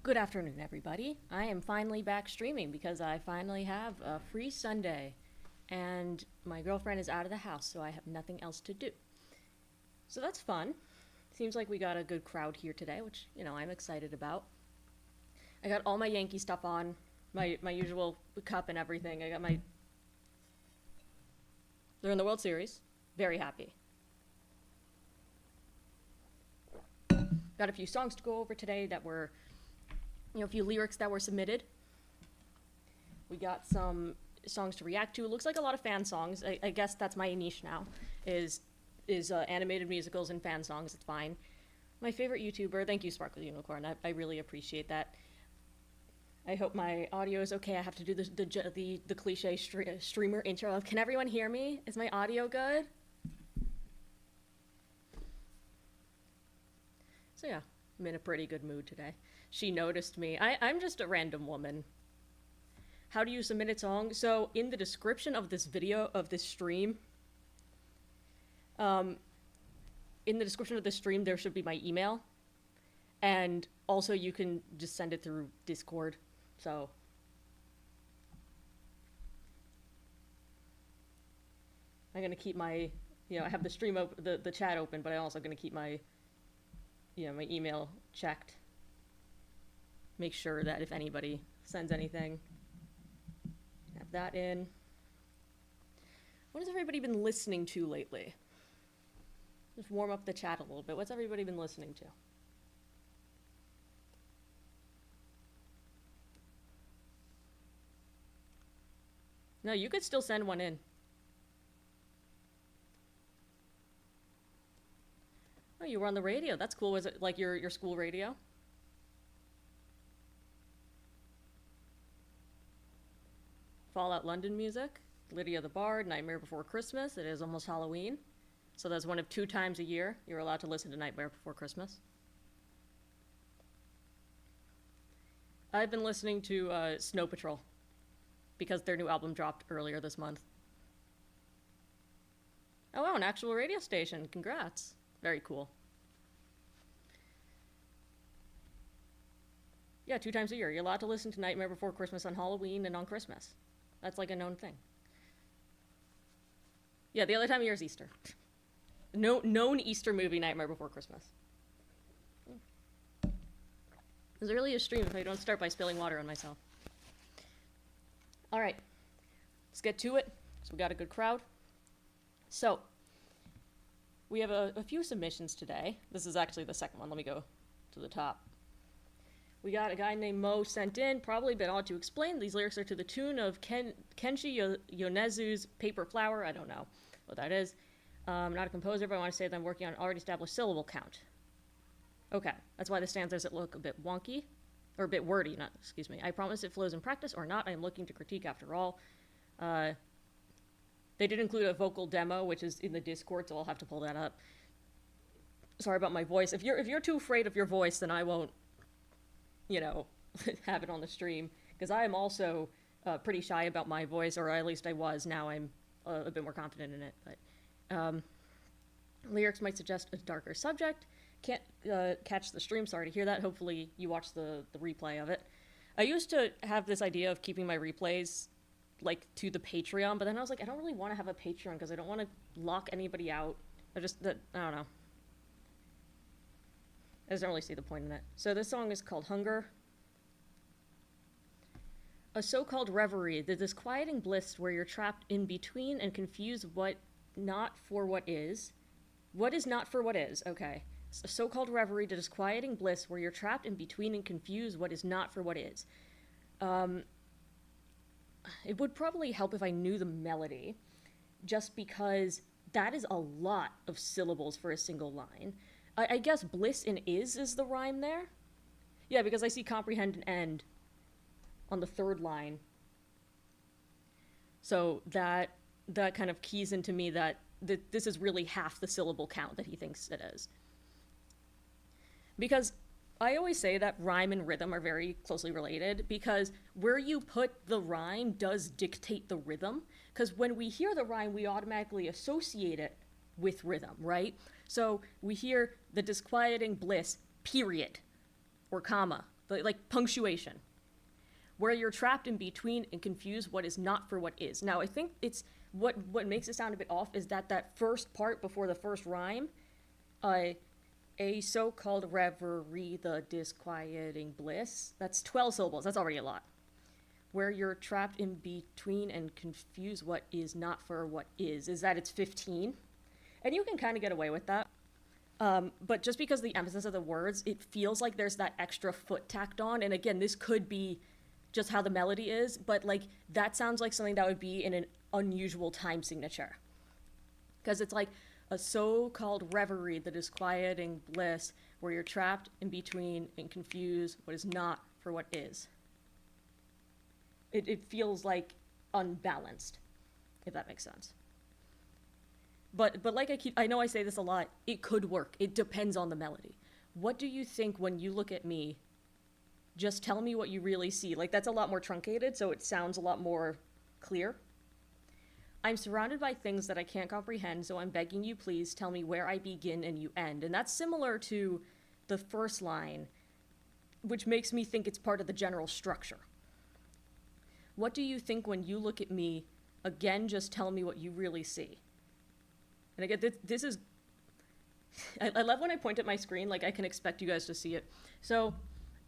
Good afternoon, everybody. I am finally back streaming because I finally have a free Sunday, and my girlfriend is out of the house, so I have nothing else to do. So that's fun. Seems like we got a good crowd here today, which, I'm excited about. I got all my Yankee stuff on, my usual cup and everything. They're in the World Series. Very happy. Got a few songs to go over today that were a few lyrics that were submitted. We got some songs to react to. It looks like a lot of fan songs. I guess that's my niche now, is animated musicals and fan songs. It's fine. My favorite YouTuber, thank you, Sparkle Unicorn. I really appreciate that. I hope my audio is okay. I have to do the cliche streamer intro of, can everyone hear me? Is my audio good? So yeah, I'm in a pretty good mood today. She noticed me. I'm just a random woman. How do you submit a song? So in the description of this video, of this stream, there should be my email. And also you can just send it through Discord. So I'm gonna keep my, I have the stream the chat open, but I'm also gonna keep my, my email checked. Make sure that if anybody sends anything, have that in. What has everybody been listening to lately? Just warm up the chat a little bit. What's everybody been listening to? No, you could still send one in. Oh, you were on the radio. That's cool. Was it like your school radio? Fallout London music, Lydia the Bard, Nightmare Before Christmas. It is almost Halloween. So that's one of 2 times a year you're allowed to listen to Nightmare Before Christmas. I've been listening to Snow Patrol because their new album dropped earlier this month. Oh wow, an actual radio station. Congrats. Very cool. Yeah, 2 times a year. You're allowed to listen to Nightmare Before Christmas on Halloween and on Christmas. That's like a known thing. Yeah, the other time of year is Easter. No known Easter movie, Nightmare Before Christmas. It's really a stream if I don't start by spilling water on myself. All right, let's get to it. So we got a good crowd. So we have a few submissions today. This is actually the second one. Let me go to the top. We got a guy named Mo sent in, probably a bit odd to explain. These lyrics are to the tune of Kenshi Yonezu's Paper Flower. I don't know what that is. I'm not a composer, but I want to say that I'm working on an already established syllable count. Okay, that's why the stanzas look a bit wonky, or a bit wordy, excuse me. I promise it flows in practice or not. I am looking to critique after all. They did include a vocal demo, which is in the Discord, so I'll have to pull that up. Sorry about my voice. If you're too afraid of your voice, then I won't, have it on the stream, because I am also pretty shy about my voice, or at least I was. Now I'm a bit more confident in it. But lyrics might suggest a darker subject. Can't catch the stream. Sorry to hear that. Hopefully you watch the replay of it. I used to have this idea of keeping my replays to the Patreon, but then I was like, I don't really want to have a Patreon because I don't want to lock anybody out. I don't know. I just don't really see the point in it. So this song is called Hunger. A so-called reverie, the disquieting bliss where you're trapped in between and confused what not for what is. What is not for what is, okay. A so-called reverie, the disquieting bliss where you're trapped in between and confused what is not for what is. It would probably help if I knew the melody, just because that is a lot of syllables for a single line. I guess bliss and is the rhyme there? Yeah, because I see comprehend and end on the 3rd line. So that kind of keys into me that this is really half the syllable count that he thinks it is. Because I always say that rhyme and rhythm are very closely related, because where you put the rhyme does dictate the rhythm. Because when we hear the rhyme, we automatically associate it with rhythm, right? So we hear the disquieting bliss, period, or comma, like punctuation, where you're trapped in between and confuse what is not for what is. Now, I think it's what makes it sound a bit off is that first part before the first rhyme, a so-called reverie, the disquieting bliss. That's 12 syllables. That's already a lot. Where you're trapped in between and confuse what is not for what is that it's 15. And you can kind of get away with that. But just because of the emphasis of the words, it feels like there's that extra foot tacked on. And again, this could be just how the melody is, but like that sounds like something that would be in an unusual time signature. Because it's like a so-called reverie, the disquieting bliss, where you're trapped in between and confuse what is not for what is. It feels like unbalanced, if that makes sense. But like I know I say this a lot, it could work. It depends on the melody. What do you think when you look at me? Just tell me what you really see. Like, that's a lot more truncated, so it sounds a lot more clear. I'm surrounded by things that I can't comprehend, so I'm begging you, please tell me where I begin and you end. And that's similar to the first line, which makes me think it's part of the general structure. What do you think when you look at me? Again, just tell me what you really see. And again, this is... I love when I point at my screen, like I can expect you guys to see it. So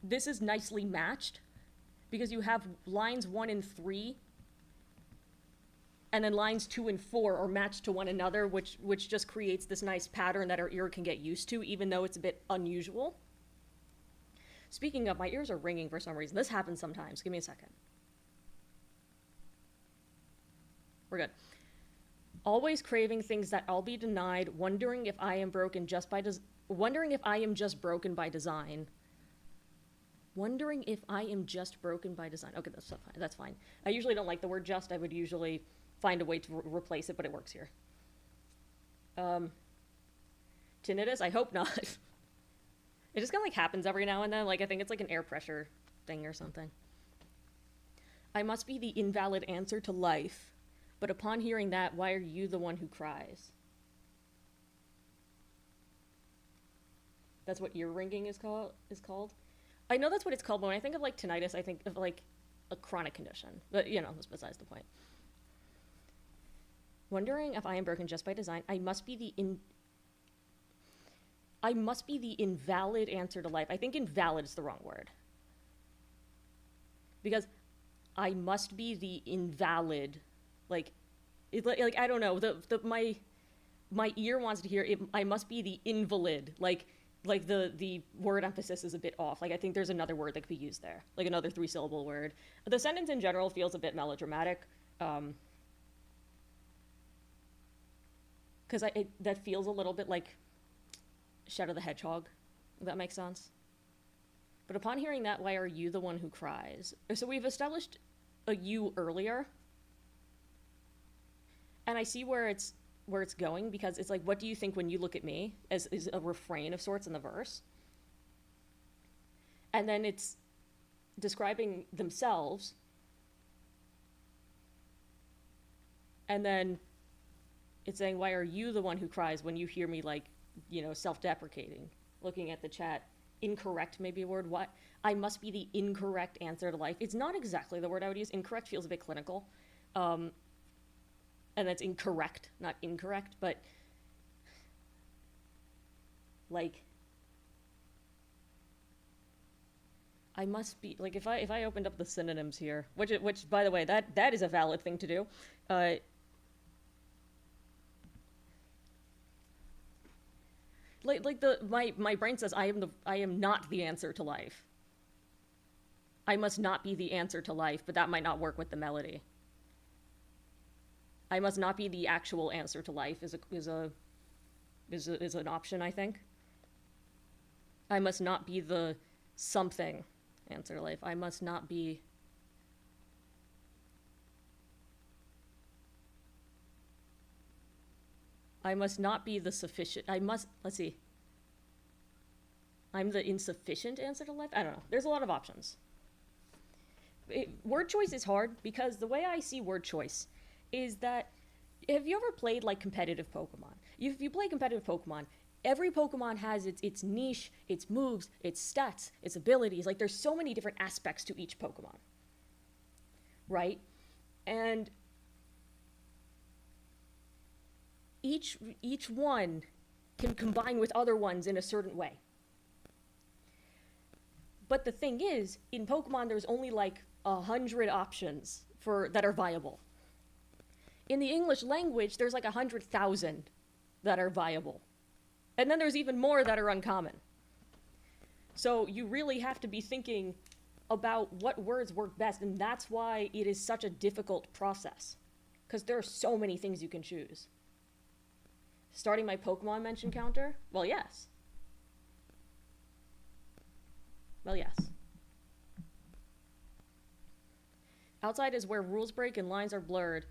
this is nicely matched because you have lines 1 and 3 and then lines 2 and 4 are matched to one another, which just creates this nice pattern that our ear can get used to, even though it's a bit unusual. Speaking of, my ears are ringing for some reason. This happens sometimes. Give me a second. We're good. Always craving things that I'll be denied, wondering if I am broken just by wondering if I am just broken by design. Wondering if I am just broken by design. Okay, that's fine. That's fine. I usually don't like the word just. I would usually find a way to replace it, but it works here. Tinnitus? I hope not. It just kind of like happens every now and then. Like, I think it's like an air pressure thing or something. I must be the invalid answer to life, but upon hearing that, why are you the one who cries? That's what ear ringing is called. I know that's what it's called, but when I think of like tinnitus, I think of like a chronic condition. But you know, that's besides the point. Wondering if I am broken just by design, I must be the invalid answer to life. I think invalid is the wrong word. Because I must be the invalid, like I don't know, my ear wants to hear it, I must be the invalid, like the word emphasis is a bit off. Like, I think there's another word that could be used there, like another 3-syllable word. The sentence in general feels a bit melodramatic, because that feels a little bit like Shadow the Hedgehog, if that makes sense. But upon hearing that, why are you the one who cries? So we've established a you earlier, and I see where it's going, because it's like, what do you think when you look at me, as is a refrain of sorts in the verse. And then it's describing themselves. And then it's saying, why are you the one who cries when you hear me, like, you know, self-deprecating, looking at the chat. Incorrect may be a word. What? I must be the incorrect answer to life. It's not exactly the word I would use. Incorrect feels a bit clinical. And that's incorrect, not incorrect, but like, I must be, like, if I opened up the synonyms here, which by the way, that is a valid thing to do. My brain says I am not the answer to life. I must not be the answer to life, but that might not work with the melody. I must not be the actual answer to life is an option, I think. I must not be the something answer to life. I must not be. I must not be the sufficient. Let's see. I'm the insufficient answer to life? I don't know. There's a lot of options. Word choice is hard because the way I see word choice is that, have you ever played like competitive Pokemon? If you play competitive Pokemon, every Pokemon has its niche, its moves, its stats, its abilities. Like, there's so many different aspects to each Pokemon, right? And each one can combine with other ones in a certain way. But the thing is, in Pokemon, there's only like 100 options that are viable. In the English language, there's like 100,000 that are viable. And then there's even more that are uncommon. So you really have to be thinking about what words work best, and that's why it is such a difficult process. Because there are so many things you can choose. Starting my Pokemon mention counter? Well, yes. Well, yes. Outside is where rules break and lines are blurred.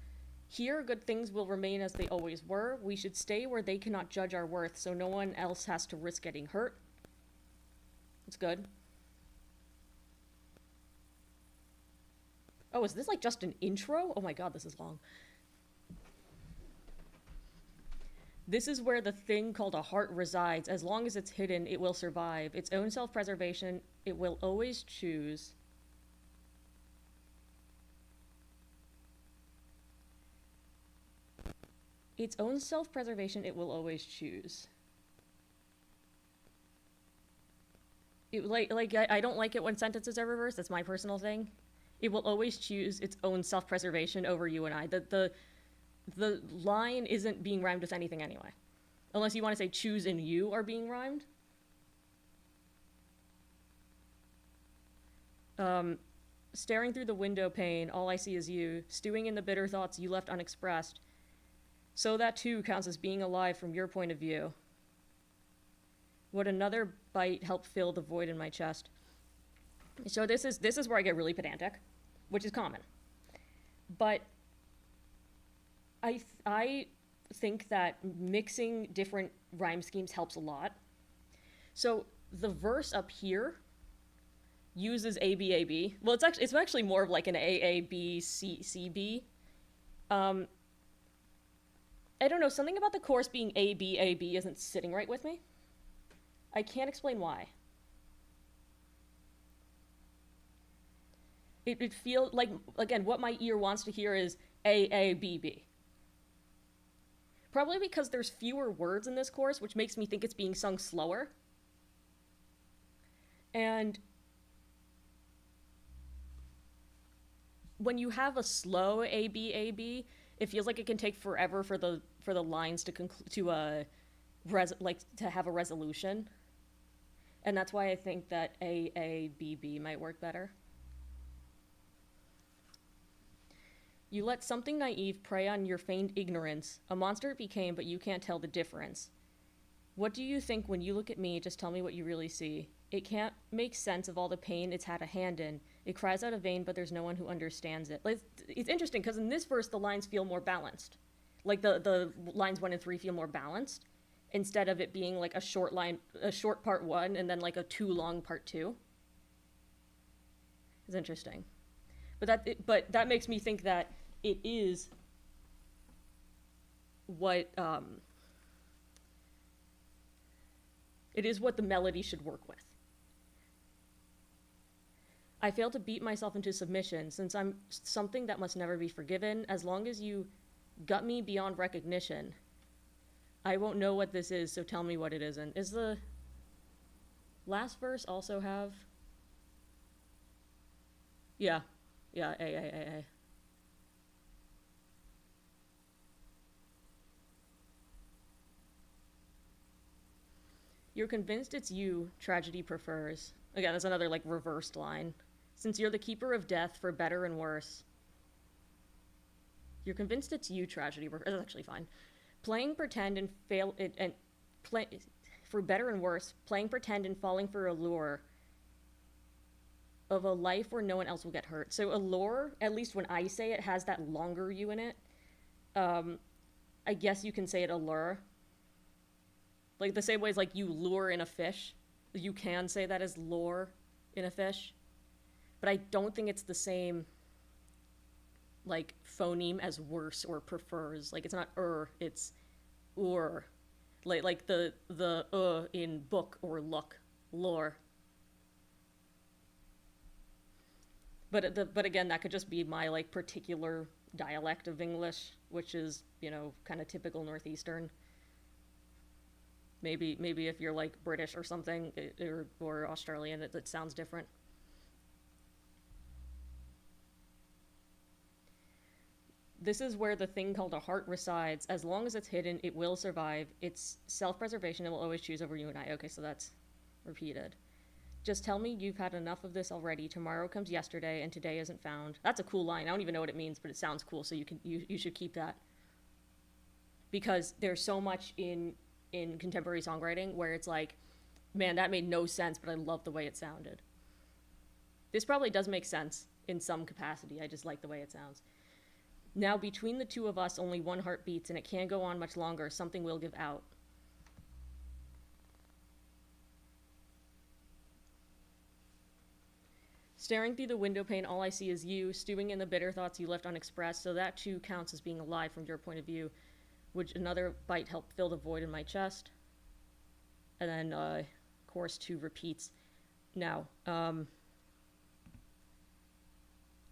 Here, good things will remain as they always were. We should stay where they cannot judge our worth, so no one else has to risk getting hurt. That's good. Oh, is this like just an intro? Oh my god, this is long. This is where the thing called a heart resides. As long as it's hidden, it will survive. Its own self-preservation, it will always choose. Its own self-preservation, it will always choose. I don't like it when sentences are reversed. That's my personal thing. It will always choose its own self-preservation over you and I. The line isn't being rhymed with anything anyway. Unless you want to say choose and you are being rhymed. Staring through the window pane, all I see is you. Stewing in the bitter thoughts you left unexpressed. So that too counts as being alive from your point of view. Would another bite help fill the void in my chest? So this is where I get really pedantic, which is common. But I think that mixing different rhyme schemes helps a lot. So the verse up here uses A, B, A, B. Well, it's actually more of like an A, A, B, C, C, B. I don't know, something about the chorus being A, B, A, B isn't sitting right with me. I can't explain why. It feels like, again, what my ear wants to hear is A, A, B, B. Probably because there's fewer words in this chorus, which makes me think it's being sung slower. And when you have a slow A, B, A, B, it feels like it can take forever for the lines to have a resolution. And that's why I think that A, A, B, B might work better. You let something naive prey on your feigned ignorance. A monster it became, but you can't tell the difference. What do you think when you look at me? Just tell me what you really see. It can't make sense of all the pain it's had a hand in. It cries out of vain, but there's no one who understands it. Like, it's interesting, because in this verse, the lines feel more balanced. Like, the lines 1 and 3 feel more balanced, instead of it being like a short part 1, and then like a too long part 2. It's interesting. But that makes me think that it is what the melody should work with. I fail to beat myself into submission, since I'm something that must never be forgiven. As long as you gut me beyond recognition, I won't know what this is, so tell me what it isn't. Is the last verse also have... Yeah, A. You're convinced it's you tragedy prefers. Again, that's another, like, reversed line. Since you're the keeper of death for better and worse. You're convinced it's you tragedy prefers. That's actually fine. Playing pretend and for better and worse, playing pretend and falling for a lure of a life where no one else will get hurt. So allure, at least when I say it, has that longer U in it. I guess you can say it allure. Like, the same way as, like, you lure in a fish. You can say that as lure in a fish. But I don't think it's the same, like, phoneme as worse or prefers. Like, it's not it's or. like the in book or look, lore. But again, that could just be my like particular dialect of English, which is, you know, kind of typical Northeastern. Maybe if you're like British or something, or Australian, it sounds different. This is where the thing called a heart resides. As long as it's hidden, it will survive. It's self-preservation. It will always choose over you and I. Okay, so that's repeated. Just tell me you've had enough of this already. Tomorrow comes yesterday, and today isn't found. That's a cool line. I don't even know what it means, but it sounds cool, so you should keep that. Because there's so much in contemporary songwriting where it's like, man, that made no sense, but I love the way it sounded. This probably does make sense in some capacity. I just like the way it sounds. Now, between the two of us, only one heart beats, and it can't go on much longer. Something will give out. Staring through the window pane, all I see is you, stewing in the bitter thoughts you left unexpressed, so that too counts as being alive from your point of view. Would another bite help fill the void in my chest? And then, chorus 2 repeats. Now,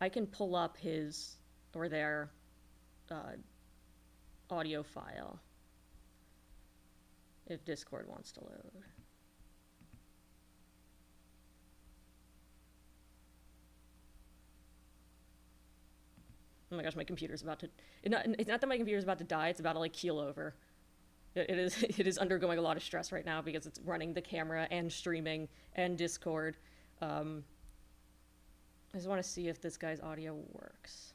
I can pull up his, or their, audio file if Discord wants to load. Oh my gosh, my computer's about to... It's not that my computer's about to die, it's about to like keel over. It is undergoing a lot of stress right now because it's running the camera and streaming and Discord. I just want to see if this guy's audio works.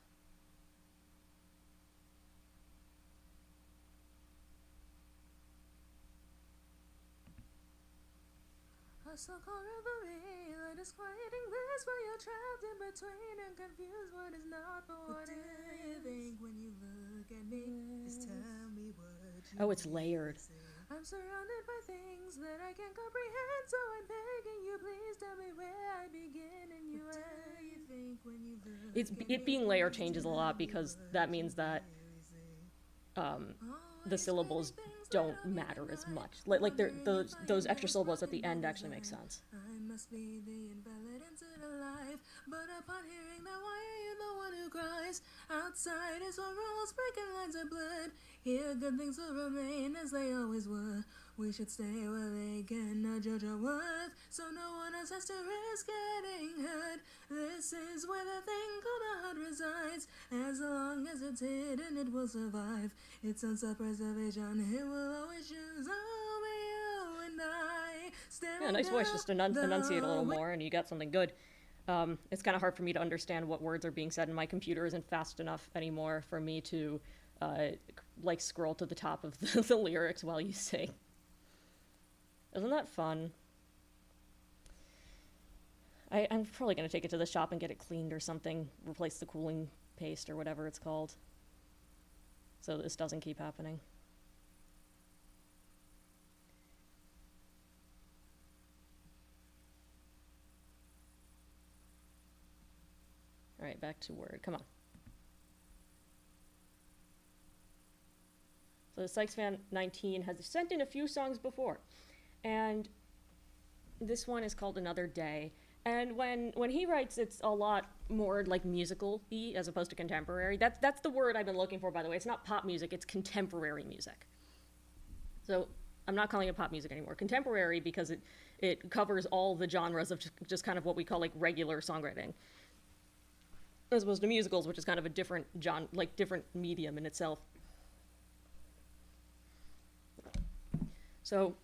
A so-called reverie, light is quieting this while you're trapped in between and confused what is not for what do you think when you look at me? Just tell me what you Oh, it's layered. I'm surrounded by things that I can't comprehend, so I'm begging you, please tell me where I begin and you end. What do you think when you look It being layer changes a lot because that means that the syllables don't matter as much. Like those extra syllables at the end actually make sense. I must be the invalid into the life, but upon hearing that, why are you the one who cries? Outside is where rules breaking lines of blood. Here good things will remain as they always were. We should stay where they cannot judge our worth, so no one else has to risk getting hurt. This is where the thing called a heart resides. As long as it's hidden, it will survive. It's on self-preservation, it will always choose over you and I. Yeah, nice voice, just enunciate a little more and you got something good. It's kind of hard for me to understand what words are being said, and my computer isn't fast enough anymore for me to like scroll to the top of the lyrics while you sing. Isn't that fun? I'm probably going to take it to the shop and get it cleaned or something, replace the cooling paste or whatever it's called, so this doesn't keep happening. Alright, back to Word. Come on. So the Sykes-Fan 19 has sent in a few songs before, and this one is called Another Day. And when he writes, it's a lot more like musical-y as opposed to contemporary. That's the word I've been looking for, by the way. It's not pop music, it's contemporary music. So I'm not calling it pop music anymore. Contemporary because it covers all the genres of just kind of what we call like regular songwriting, as opposed to musicals, which is kind of a different different medium in itself. So,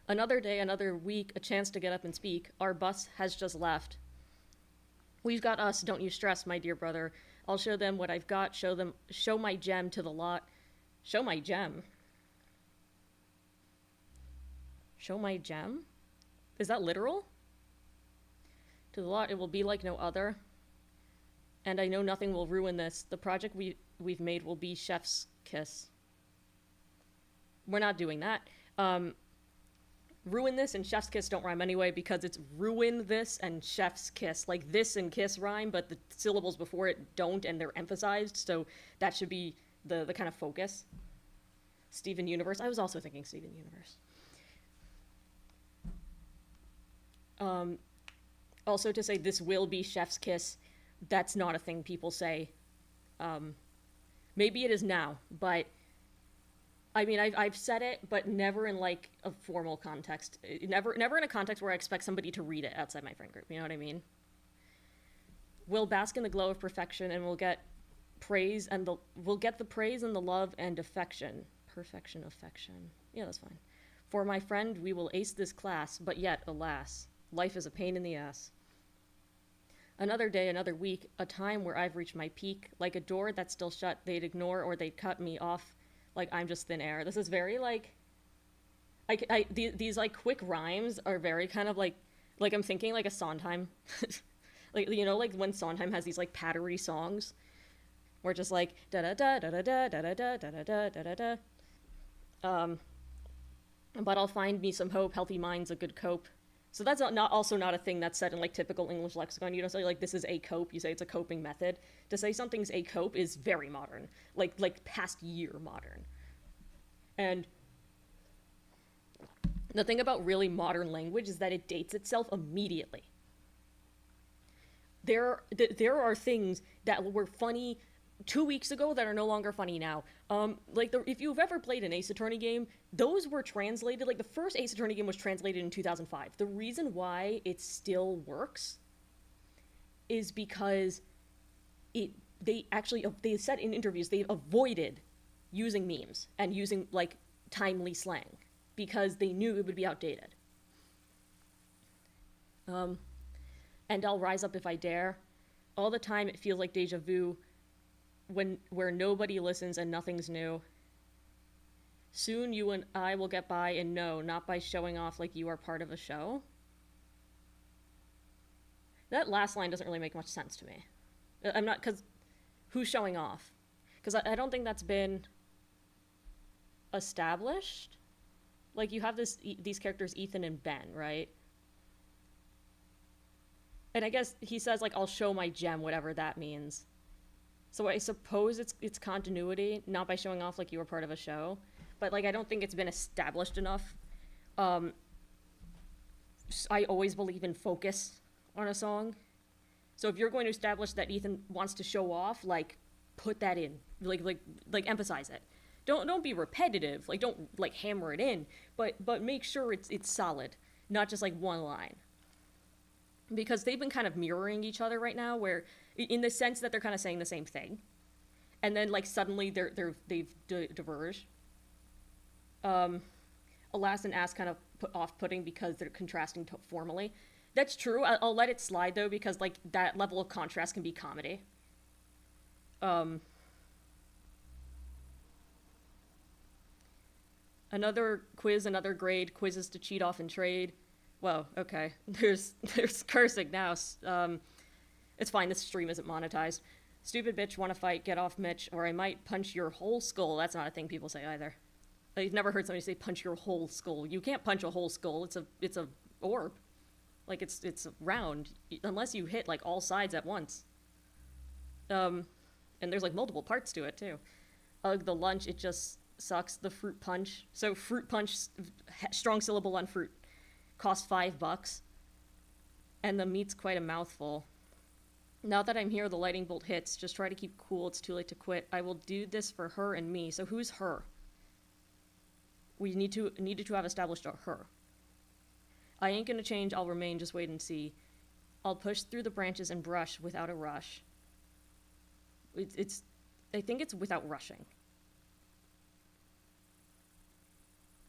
another day, another week, a chance to get up and speak. Our bus has just left. We've got us, don't you stress, my dear brother. I'll show them what I've got, show my gem to the lot. Show my gem? Show my gem? Is that literal? To the lot, it will be like no other. And I know nothing will ruin this. The project we've made will be chef's kiss. We're not doing that. Ruin this and chef's kiss don't rhyme anyway because it's ruin this and chef's kiss. Like this and kiss rhyme, but the syllables before it don't and they're emphasized, so that should be the kind of focus. Steven Universe. I was also thinking Steven Universe. Also to say this will be chef's kiss, that's not a thing people say. Maybe it is now, but I mean, I've said it, but never in like a formal context. Never in a context where I expect somebody to read it outside my friend group. You know what I mean? We'll bask in the glow of perfection, and we'll get the praise and the love and affection. Perfection, affection. Yeah, that's fine. For my friend, we will ace this class, but yet, alas, life is a pain in the ass. Another day, another week, a time where I've reached my peak. Like a door that's still shut, they'd ignore or they'd cut me off like I'm just thin air. This is very, like... these like, quick rhymes are very kind of, like I'm thinking, like, a Sondheim. Like, you know, like, when Sondheim has these, like, pattery songs, where just, like, da-da-da-da-da-da-da-da-da-da-da-da-da. But I'll find me some hope, healthy mind's a good cope. So that's also not a thing that's said in, like, typical English lexicon. You don't say, like, this is a cope. You say it's a coping method. To say something's a cope is very modern. Like past year modern. And the thing about really modern language is that it dates itself immediately. There are things that were funny 2 weeks ago that are no longer funny now. If you've ever played an Ace Attorney game, those were translated, like the first Ace Attorney game was translated in 2005. The reason why it still works is because they said in interviews they avoided using memes and using like timely slang because they knew it would be outdated. And I'll rise up if I dare. All the time it feels like deja vu, where nobody listens and nothing's new. Soon you and I will get by, and no, not by showing off like you are part of a show. That last line doesn't really make much sense to me. Because who's showing off? Because I don't think that's been established. Like, you have these characters, Ethan and Ben, right? And I guess he says, like, I'll show my gem, whatever that means. So I suppose it's continuity, not by showing off like you were part of a show. But, like, I don't think it's been established enough. I always believe in focus on a song. So if you're going to establish that Ethan wants to show off, like, put that in. Like emphasize it. Don't be repetitive. Like, don't, like, hammer it in. But make sure it's solid. Not just, like, one line. Because they've been kind of mirroring each other right now, where in the sense that they're kind of saying the same thing, and then like suddenly they've diverged. Alas and ass kind of off-putting because they're contrasting formally. That's true. I'll let it slide though, because like that level of contrast can be comedy. Another quiz, another grade, quizzes to cheat off and trade. Whoa, okay. There's cursing now. It's fine, this stream isn't monetized. Stupid bitch, wanna fight, get off Mitch, or I might punch your whole skull. That's not a thing people say either. I've never heard somebody say punch your whole skull. You can't punch a whole skull, it's a orb. Like, it's round, unless you hit, like, all sides at once. And there's, like, multiple parts to it, too. Ugh, the lunch, it just sucks. The fruit punch. So, fruit punch, strong syllable on fruit. Cost $5, and the meat's quite a mouthful. Now that I'm here, the lightning bolt hits. Just try to keep cool, it's too late to quit. I will do this for her and me. So who's her? We needed to have established a her. I ain't gonna change, I'll remain, just wait and see. I'll push through the branches and brush without a rush. I think it's without rushing.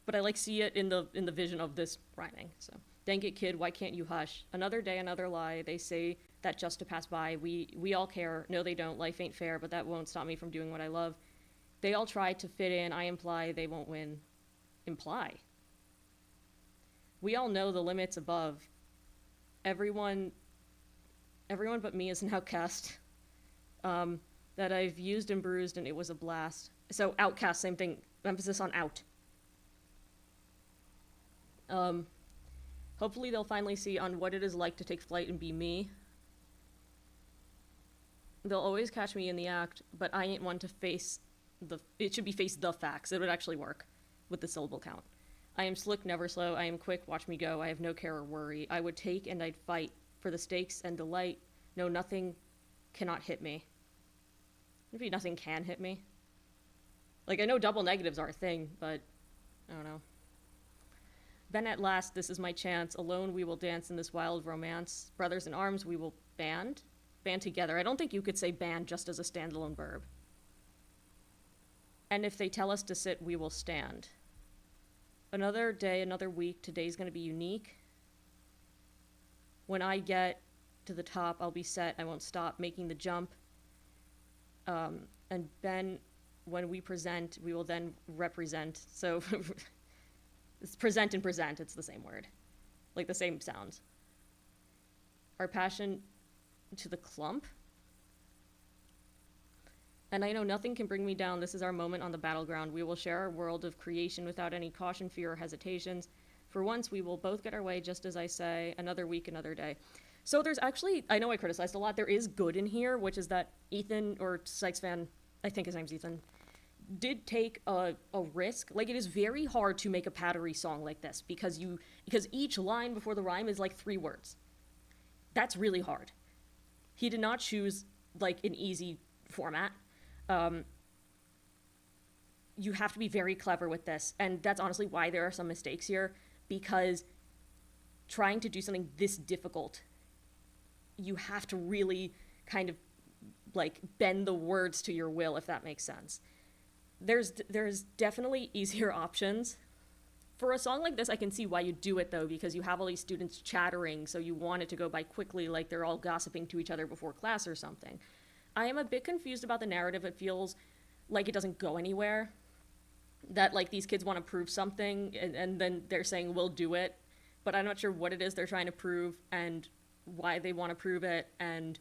But I like see it in the vision of this rhyming. So, dang it, kid, why can't you hush? Another day, another lie. They say that just to pass by. We all care. No, they don't. Life ain't fair, but that won't stop me from doing what I love. They all try to fit in. I imply they won't win. Imply. We all know the limits above. Everyone but me is an outcast. That I've used and bruised, and it was a blast. So outcast, same thing. Emphasis on out. Hopefully they'll finally see on what it is like to take flight and be me. They'll always catch me in the act, but I ain't one to face it should be face the facts. It would actually work with the syllable count. I am slick, never slow. I am quick, watch me go. I have no care or worry. I would take and I'd fight for the stakes and delight. No, nothing cannot hit me. Maybe nothing can hit me. Like, I know double negatives are a thing, but I don't know. Then at last, this is my chance. Alone we will dance in this wild romance. Brothers in arms, we will band together. I don't think you could say band just as a standalone verb. And if they tell us to sit, we will stand. Another day, another week. Today's going to be unique. When I get to the top, I'll be set. I won't stop making the jump. And then when we present, we will then represent. So it's present and present. It's the same word. Like the same sounds. Our passion to the clump. And I know nothing can bring me down. This is our moment on the battleground. We will share our world of creation without any caution, fear, or hesitations. For once, we will both get our way, just as I say, another week, another day. So there's actually, I know I criticized a lot, there is good in here, which is that Ethan, or Sykes Fan, I think his name's Ethan, did take a risk. Like, it is very hard to make a pattery song like this, because each line before the rhyme is like 3 words. That's really hard. He did not choose, like, an easy format. You have to be very clever with this, and that's honestly why there are some mistakes here, because trying to do something this difficult, you have to really kind of, like, bend the words to your will, if that makes sense. There's definitely easier options. For a song like this, I can see why you do it, though, because you have all these students chattering, so you want it to go by quickly, like they're all gossiping to each other before class or something. I am a bit confused about the narrative. It feels like it doesn't go anywhere. That, like, these kids want to prove something, and then they're saying, we'll do it. But I'm not sure what it is they're trying to prove, and why they want to prove it, and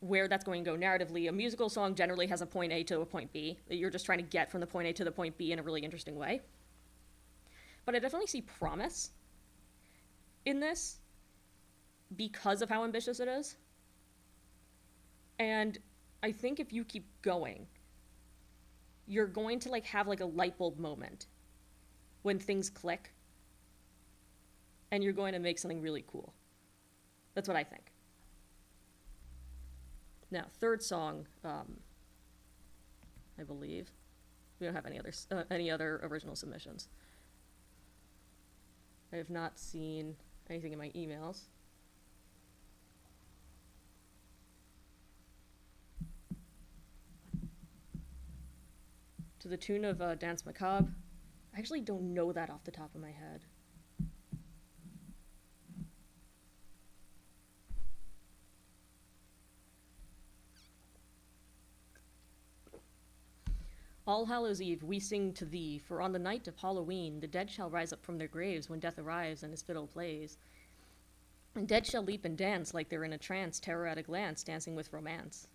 where that's going to go narratively. A musical song generally has a point A to a point B. That you're just trying to get from the point A to the point B in a really interesting way. But I definitely see promise in this because of how ambitious it is. And I think if you keep going, you're going to, like, have, like, a light bulb moment when things click, and you're going to make something really cool. That's what I think. Now, third song, I believe. We don't have any other original submissions. I have not seen anything in my emails. To the tune of Dance Macabre. I actually don't know that off the top of my head. All Hallows Eve, we sing to thee, for on the night of Halloween, the dead shall rise up from their graves when death arrives and his fiddle plays. And dead shall leap and dance like they're in a trance, terror at a glance, dancing with romance.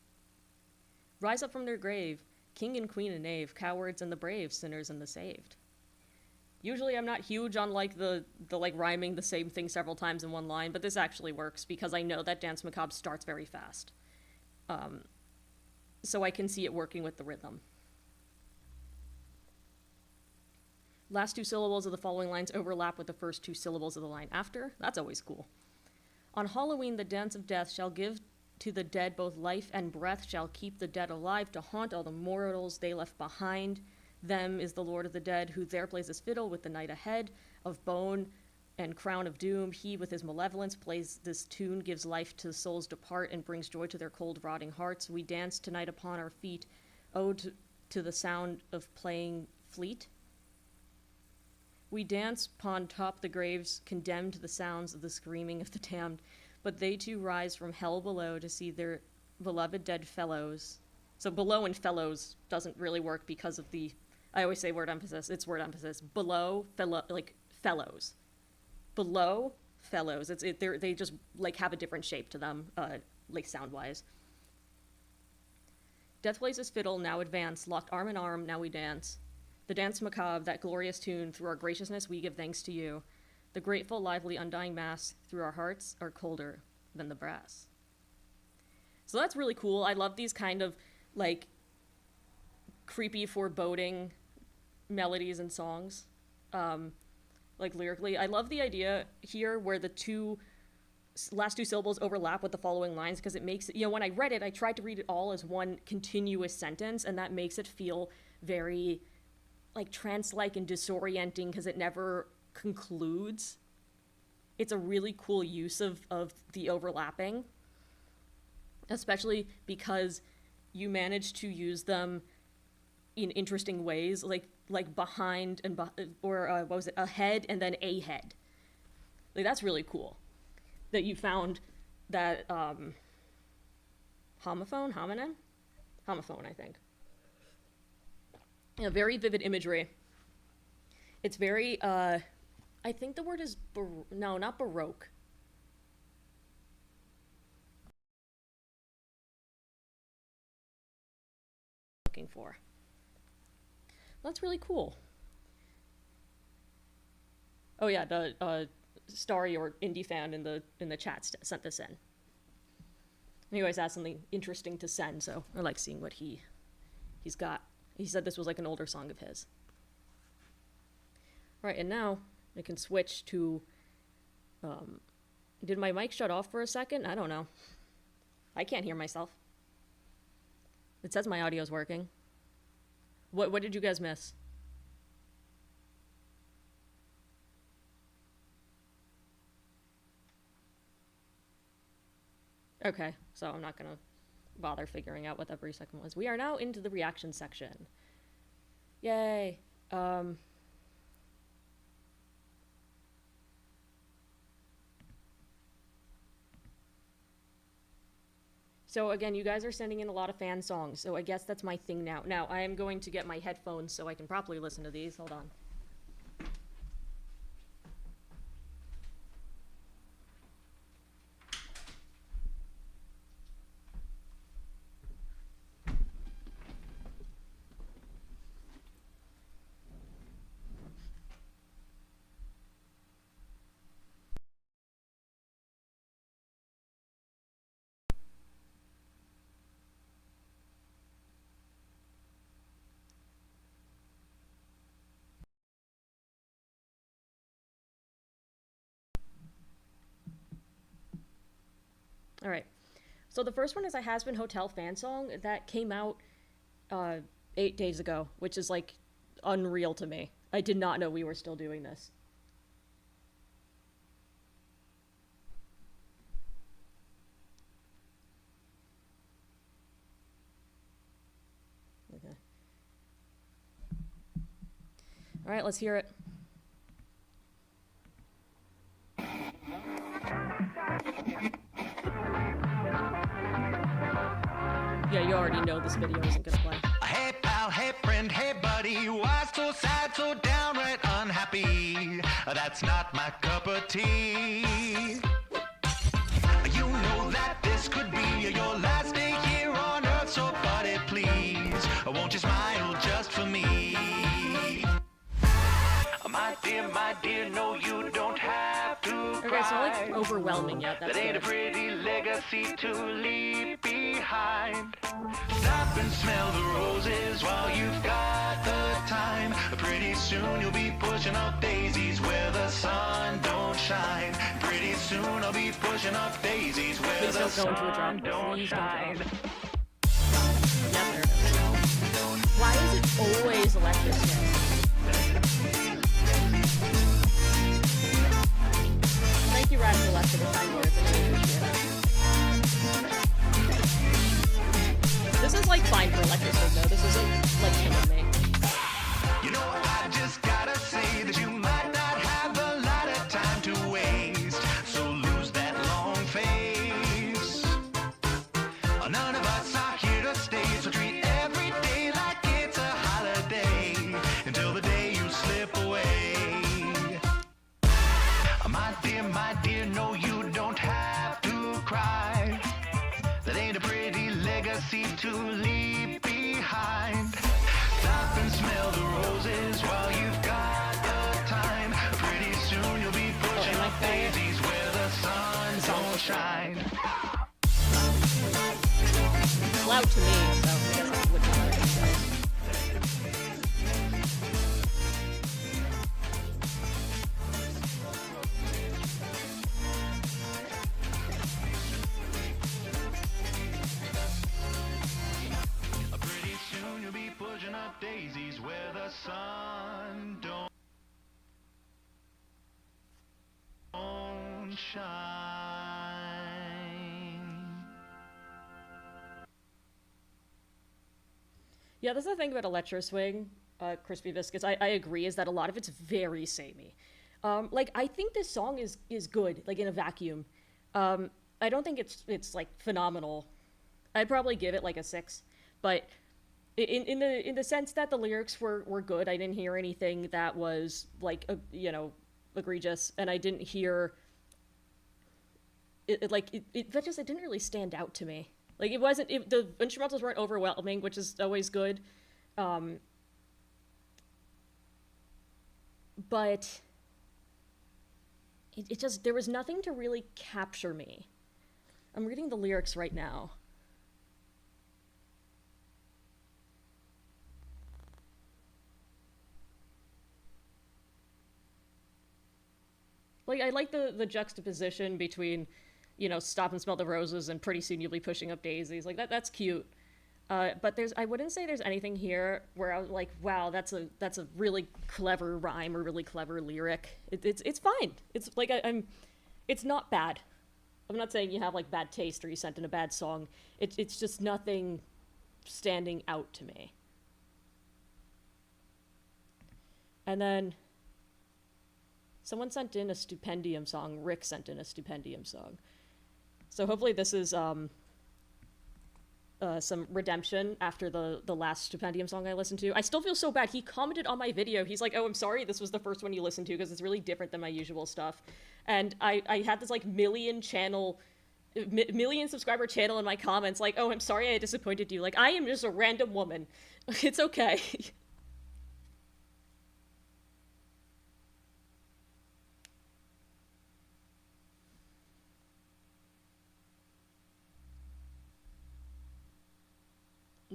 Rise up from their grave, king and queen and knave, cowards and the brave, sinners and the saved. Usually I'm not huge on, like, the like, rhyming the same thing several times in one line, but this actually works because I know that Dance Macabre starts very fast. So I can see it working with the rhythm. Last 2 syllables of the following lines overlap with the first 2 syllables of the line after. That's always cool. On Halloween, the dance of death shall give to the dead both life and breath, shall keep the dead alive to haunt all the mortals they left behind. Them is the Lord of the Dead, who there plays his fiddle with the night ahead of bone and crown of doom. He with his malevolence plays this tune, gives life to the souls depart, and brings joy to their cold rotting hearts. We dance tonight upon our feet, ode to the sound of playing fleet. We dance upon top the graves, condemned to the sounds of the screaming of the damned, but they too rise from hell below to see their beloved dead fellows. So below and fellows doesn't really work because of the, I always say word emphasis, it's word emphasis. Below, like, fellows. Below, fellows. They just, like, have a different shape to them, like, sound-wise. Death plays his fiddle, now advance, locked arm in arm, now we dance. The Dance Macabre, that glorious tune, through our graciousness we give thanks to you. The grateful, lively, undying mass, through our hearts, are colder than the brass. So that's really cool. I love these kind of, like, creepy, foreboding melodies and songs, like lyrically. I love the idea here where the last two syllables overlap with the following lines, because it makes it, you know, when I read it, I tried to read it all as one continuous sentence, and that makes it feel very like trance-like and disorienting because it never concludes. It's a really cool use of the overlapping, especially because you manage to use them in interesting ways, like behind and what was it, ahead and then a head. Like, that's really cool that you found that homophone, I think. Yeah, very vivid imagery. It's very I think the word is no, not Baroque. Looking for. That's really cool. Oh yeah, the Starry or Indie fan in the chat sent this in. He always has something interesting to send, so I like seeing what he's got. He said this was like an older song of his. Right, and now I can switch to, did my mic shut off for a second? I don't know. I can't hear myself. It says my audio's working. What did you guys miss? Okay, so I'm not gonna bother figuring out what every second was. We are now into the reaction section. Yay. So again, you guys are sending in a lot of fan songs, so I guess that's my thing now. Now, I am going to get my headphones so I can properly listen to these. Hold on. All right. So the first one is a Hazbin Hotel fan song that came out 8 days ago, which is like unreal to me. I did not know we were still doing this. Okay. All right, let's hear it. Yeah, you already know this video isn't gonna play. Hey pal, hey friend, hey buddy, why so sad, so downright unhappy? That's not my cup of tea. You know that this could be your last day here on earth, so buddy, please, won't you smile just for me? My dear, no, you don't have to Okay, cry. it's not like overwhelming yet. That's That ain't a good. pretty legacy to leave behind. Stop and smell the roses while you've got the time. Pretty soon you'll be pushing up daisies where the sun don't shine. Pretty soon I'll be pushing up daisies where Please the don't go into a sun drop. don't Please don't shine. go. Yeah, there it is. Why is it always electric? Thank you, Radical Left, for the kind words. I really appreciate it. This is like fine for electric though. This isn't like killing me. You know, I just gotta say that you might not have a lot of time to waste, so lose that long face. None of us are here to stay, so treat every day like it's a holiday until the day you slip away. My dear, no, you don't have to cry. That ain't a pretty legacy to leave behind. Stop and smell the roses while you've got the time. Pretty soon you'll be pushing up daisies where the sun don't shine. It's loud to me, so I guess I wouldn't know what it is. sunshine. Yeah, that's the thing about Electro Swing, Crispy Biscuits. I agree, is that a lot of it's very samey. Like, I think this song is good, like, in a vacuum. I don't think it's like, phenomenal. I'd probably give it, like, a 6. But in the sense that the lyrics were good, I didn't hear anything that was, like, egregious. And I didn't hear... It didn't really stand out to me. Like, the instrumentals weren't overwhelming, which is always good. But it just, there was nothing to really capture me. I'm reading the lyrics right now. Like, I like the juxtaposition between, stop and smell the roses and pretty soon you'll be pushing up daisies. Like, that's cute. But I wouldn't say there's anything here where I was like, wow, that's a really clever rhyme or really clever lyric. It's fine. It's like, it's not bad. I'm not saying you have, like, bad taste or you sent in a bad song. It's just nothing standing out to me. And then someone sent in a Stupendium song. Rick sent in a Stupendium song. So hopefully this is some redemption after the last Stupendium song I listened to. I still feel so bad. He commented on my video. He's like, oh, I'm sorry this was the first one you listened to because it's really different than my usual stuff. And I had this, like, million subscriber channel in my comments, like, oh, I'm sorry I disappointed you. Like, I am just a random woman. It's okay.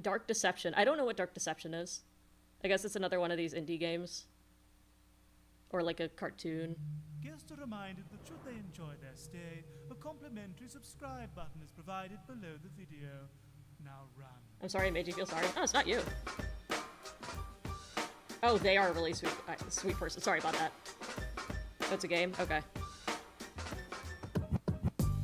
Dark Deception. I don't know what Dark Deception is. I guess it's another one of these indie games. Or like a cartoon. Guests are reminded that should they enjoy their stay, a complimentary subscribe button is provided below the video. Now run. I'm sorry I made you feel sorry. Oh, it's not you. Oh, they are a really sweet person. Sorry about that. That's a game? Okay.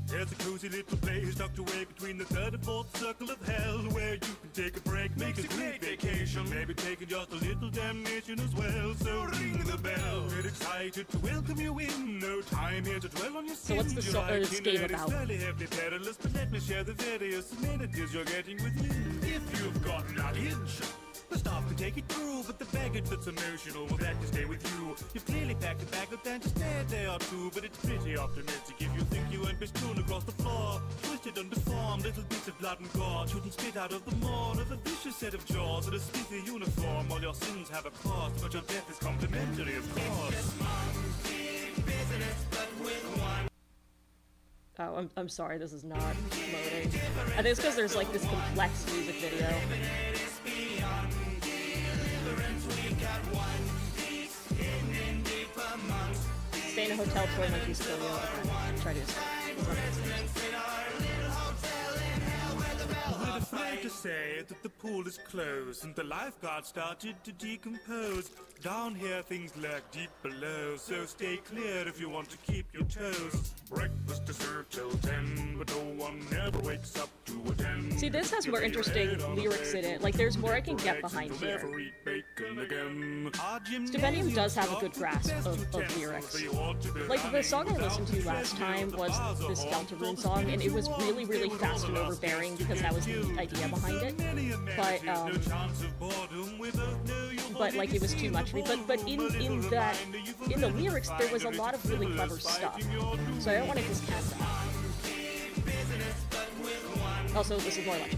There's a cozy little place tucked away between the third and fourth circle of hell, where you can take a break, make a great vacation, maybe taking just a little damnation as well. So ring the bell. We're excited to welcome you in. No time here to dwell on your sins. So what's this game about? It's fairly heavily perilous, but let me share the various amenities you're getting with me. If you've got luggage, the staff can take it through, but the baggage that's emotional will have to stay with you. You've clearly packed a bag of time to stay a day or two, but it's pretty optimistic if you think you won't be strewn across the floor. Twisted and deformed, little bits of blood and gore shooting spit out of the maw of a vicious set of jaws in a spiffy uniform. All your sins have a cost, but your death is complimentary, of course. It's just monkey business, but with one. Oh, I'm sorry, this is not loading. I think it's because there's, like, this complex music video. Stay in a hotel, toy monkeys kill you. Okay, try to escape. We're afraid to say that the pool is closed and the lifeguard started to decompose. Down here things lurk deep below, so stay clear if you want to keep your toes. Breakfast is served till 10, but no one ever wakes up to attend. See, this has more interesting lyrics in it. Like, there's more I can get behind here. Stupendium does have a good grasp of lyrics. Like, the song I listened to last time was this Deltarune song, and it was really, really fast and overbearing because that was the idea behind it. But like, it was too much for me. But in the lyrics, there was a lot of really clever stuff. So I don't want to discount that. Also, this is more like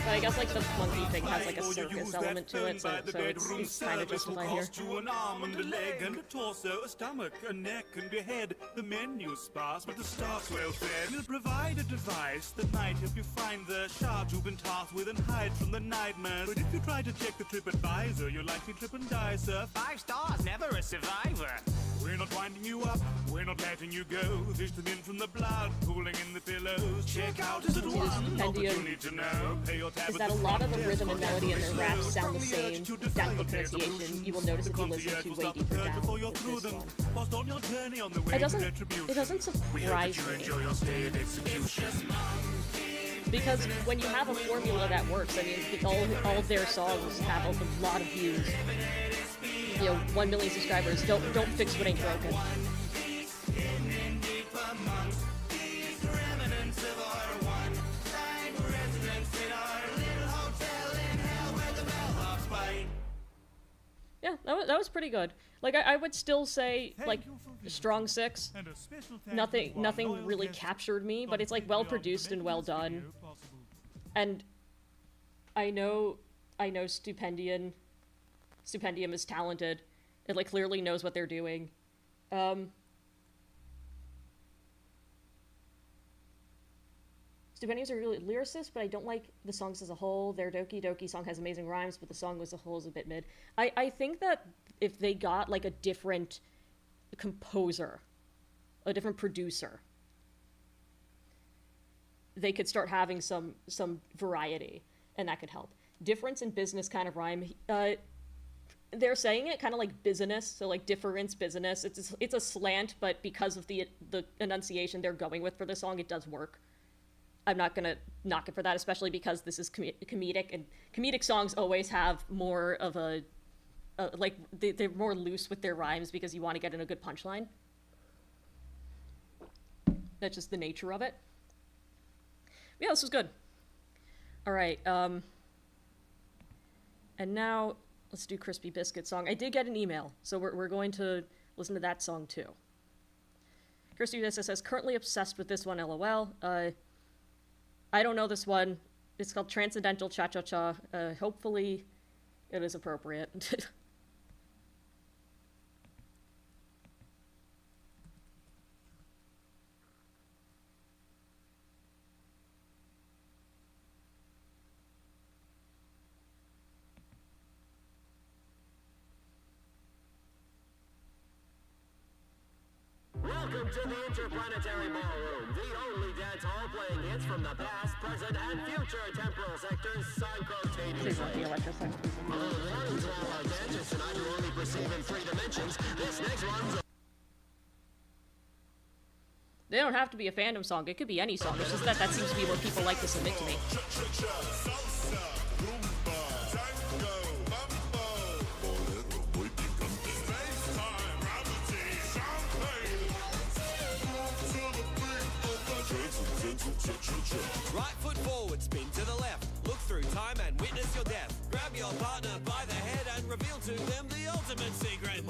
But I guess, like, the monkey thing has, like, a circus element to it, so it's kind of justified here. An arm and a leg and a torso, a stomach, a neck and a head. The menu's sparse, but the staff's well fed. We'll provide a device that might help you find the shards you've been tasked with and hide from the nightmares. But if you try to check the TripAdvisor, you'll likely trip and die, sir. 5 stars, never a survivor. We're not winding you up. We're not letting you go. This the in from the blood pooling in the pillows. Check out his little one. All that you need to know. Pay your tab Is at that a the lot of front the rhythm and desk. melody in their raps sound the same, down to the pronunciation. You will notice if you listen to way deeper down Before you're with through this them. one. Whilst on your journey on the way It to doesn't retribution. surprise me. Enjoy your stay in execution. Because when you have a formula that works, I mean, all of their songs have a lot of views. You know, 1 million subscribers. Don't fix what ain't broken. Yeah, that was pretty good. Like I would still say like strong 6. And a special thank you to our Nothing loyal really guests captured me, but it's like on well Patreon produced for and making well this done. video possible. And I know Stupendium is talented. It like clearly knows what they're doing. Stupendium's a really lyricist, but I don't like the songs as a whole. Their Doki Doki song has amazing rhymes, but the song as a whole is a bit mid. I think that if they got like a different composer, a different producer, they could start having some variety, and that could help. Difference in business kind of rhyme. They're saying it kind of like business, so like difference business. It's a slant, but because of the enunciation they're going with for the song, it does work. I'm not gonna knock it for that, especially because this is comedic, and comedic songs always have more of a like they're more loose with their rhymes because you want to get in a good punchline. That's just the nature of it. Yeah, this was good. All right, and now let's do Crispy Biscuit song. I did get an email, so we're going to listen to that song too. Crispy Biscuit says, currently obsessed with this one, LOL. I don't know this one. It's called Transcendental Cha-Cha-Cha. Hopefully it is appropriate. Welcome to the Interplanetary Ballroom, the only dance hall playing hits from the past, present, and future temporal sectors Please let simultaneously. the electrocyte. Warning to all our dancers tonight who only perceive in 3 dimensions. This next one's They don't have to be a fandom song. It could be any song. It's just that seems to be what people like to submit to me. Right foot forward, spin to the left. Look through time and witness your death. Grab your partner by the head and reveal to them the ultimate secret.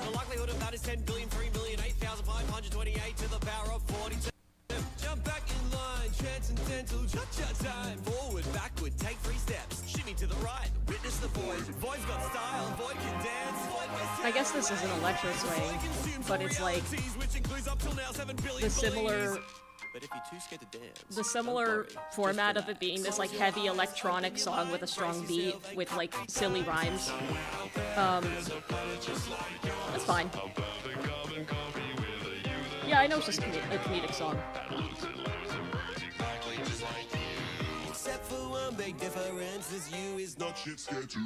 The likelihood of that is 10 billion, 3 million, 8,528 to the power of 42. Jump back in line, transcendental cha-cha time. Forward, backward, take 3 steps. Shimmy to the right, witness the void. Void's got style, void can dance. Void was I guess this isn't electro swing, but it's like the similar But if you're too scared to dance, the similar format of it being this like heavy electronic song with a strong beat with like silly rhymes. That's fine. Yeah, I know it's just a comedic song. except for one big difference, is you is not shit scared to.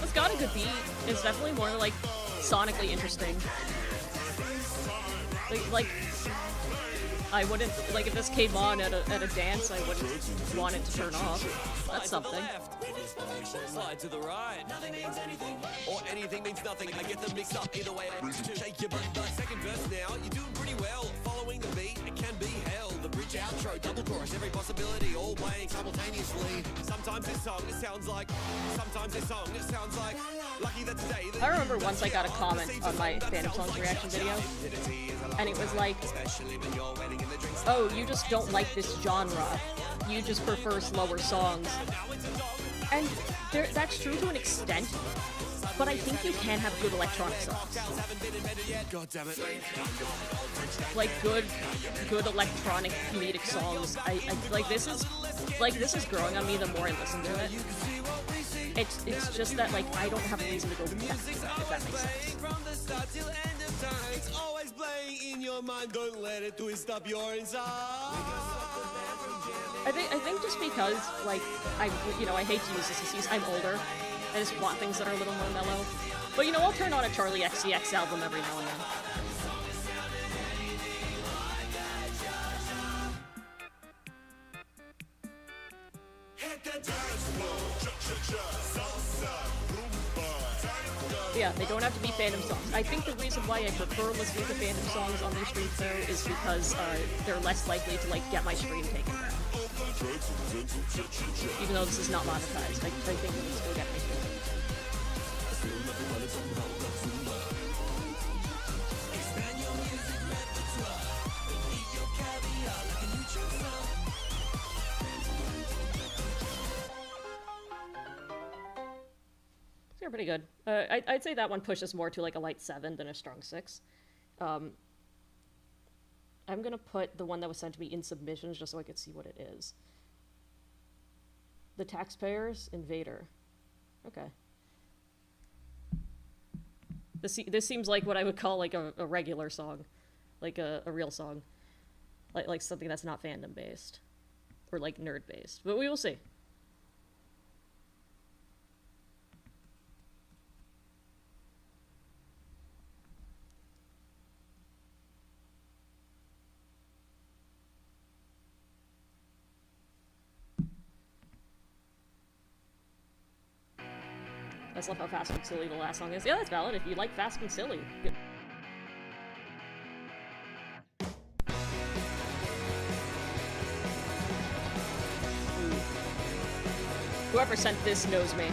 It's got a good beat. It's definitely more like sonically interesting. Like I wouldn't like if this came on at a dance, I wouldn't want it to turn off. That's something. Slide to the right. Nothing means anything. Or anything means nothing. I get them mixed up either way. Shake your butt. Second verse now. You're doing pretty well. Following the beat, it can be hell. The bridge outro, double chorus, every possibility, all playing simultaneously. Sometimes this song it sounds like. Sometimes this song it sounds like. Lucky that today. I remember once I got a comment on my Phantom Songs reaction video, and it was like, "Oh, you just don't like this genre. You just prefer slower songs." And that's true to an extent, but I think you can have good electronic songs. God damn it. Like good electronic comedic songs. I like this is growing on me the more I listen to it. It's just that, like, I don't have a reason to go back to Music's that, if that always makes sense. playing from the start till end of time. It's always playing in your mind. Don't let it twist up your inside. I think just because, like, I hate to use this excuse, I'm older. I just want things that are a little more mellow. But, I'll turn on a Charlie XCX album every now and then. Yeah, they don't have to be Phantom songs. I think the reason why I prefer listening to Phantom songs on their streams though is because they're less likely to, like, get my stream taken down. Even though this is not monetized, I think it will still get me stream. They're pretty good. I'd say that one pushes more to like a light 7 than a strong 6. I'm gonna put the one that was sent to me in submissions just so I could see what it is. The Taxpayers Invader. Okay. This seems like what I would call like a regular song, like a real song, like something that's not fandom based or like nerd based. But we will see. I just love how Fast and Silly the last song is. Yeah, that's valid if you like Fast and Silly. Good. Ooh. Whoever sent this knows me.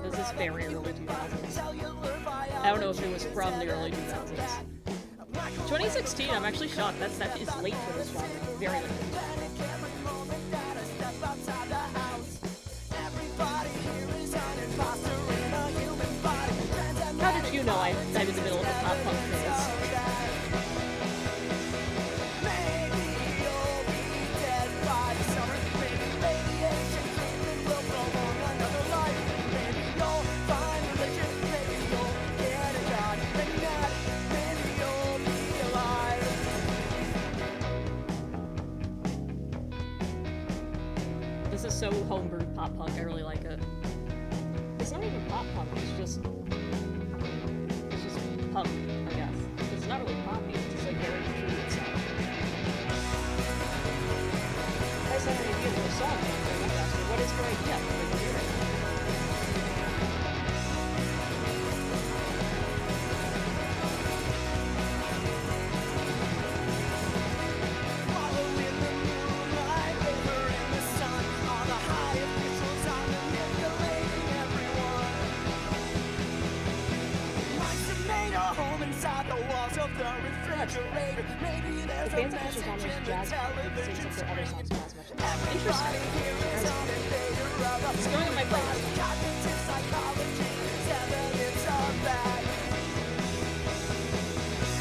This is very early 2000s. I don't know if it was from the early 2000s. 2016, I'm actually shocked. That is late for this genre. Very late. How did you know I'm in the middle of a pop punk phase? This is so homebrewed pop punk, I really like it. It's not even pop punk, it's just punk, I guess. It's not really poppy, it's just like very true to itself. I just had an idea for a song, what is your idea? Like, hear it. The band's official genre is jazz pop, but it seems like their other songs don't as much. Interesting. It's going in my playlist.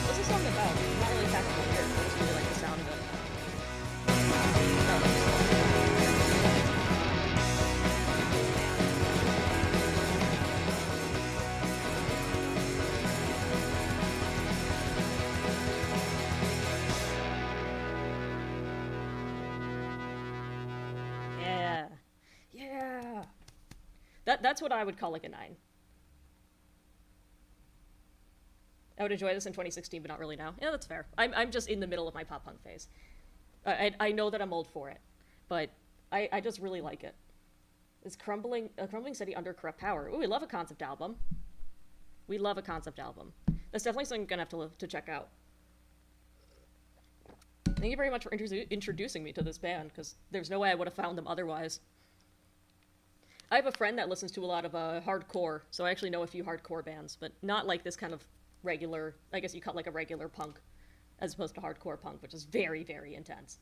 What's this song about? Not really tactical here, but I just really like the sound of it. Yeah. That's what I would call like a 9. I would enjoy this in 2016, but not really now. Yeah, that's fair. I'm just in the middle of my pop punk phase. I know that I'm old for it, but I just really like it. It's a crumbling city under corrupt power. Ooh, we love a concept album. We love a concept album. That's definitely something I'm gonna have to check out. Thank you very much for introducing me to this band, because there's no way I would have found them otherwise. I have a friend that listens to a lot of hardcore, so I actually know a few hardcore bands, but not like this kind of regular, I guess you call it like a regular punk, as opposed to hardcore punk, which is very, very intense.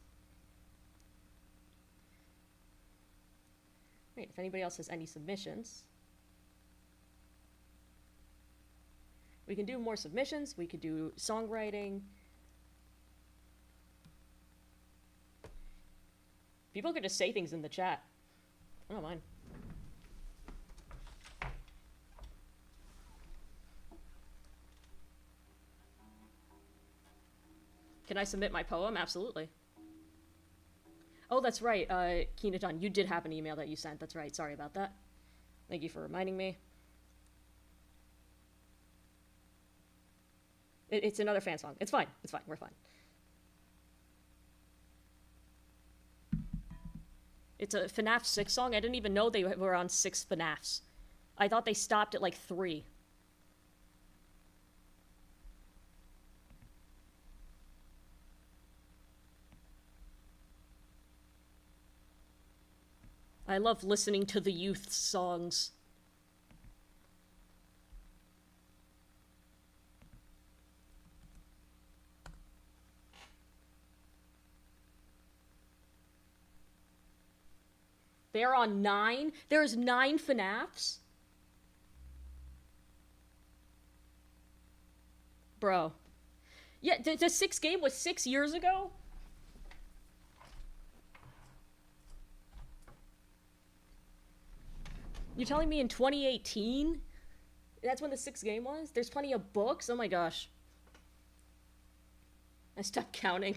Wait, if anybody else has any submissions. We can do more submissions. We could do songwriting. People could just say things in the chat. I don't mind. Can I submit my poem? Absolutely. Oh, that's right, Keenaton, you did have an email that you sent. That's right. Sorry about that. Thank you for reminding me. It's another fan song. It's fine. It's fine. We're fine. It's a FNAF 6 song. I didn't even know they were on 6 FNAFs. I thought they stopped at like 3. I love listening to the youth songs. They're on 9? There's 9 FNAFs? Bro. Yeah, the 6 game was 6 years ago? You're telling me in 2018? That's when the 6th game was? There's plenty of books? Oh my gosh. I stopped counting.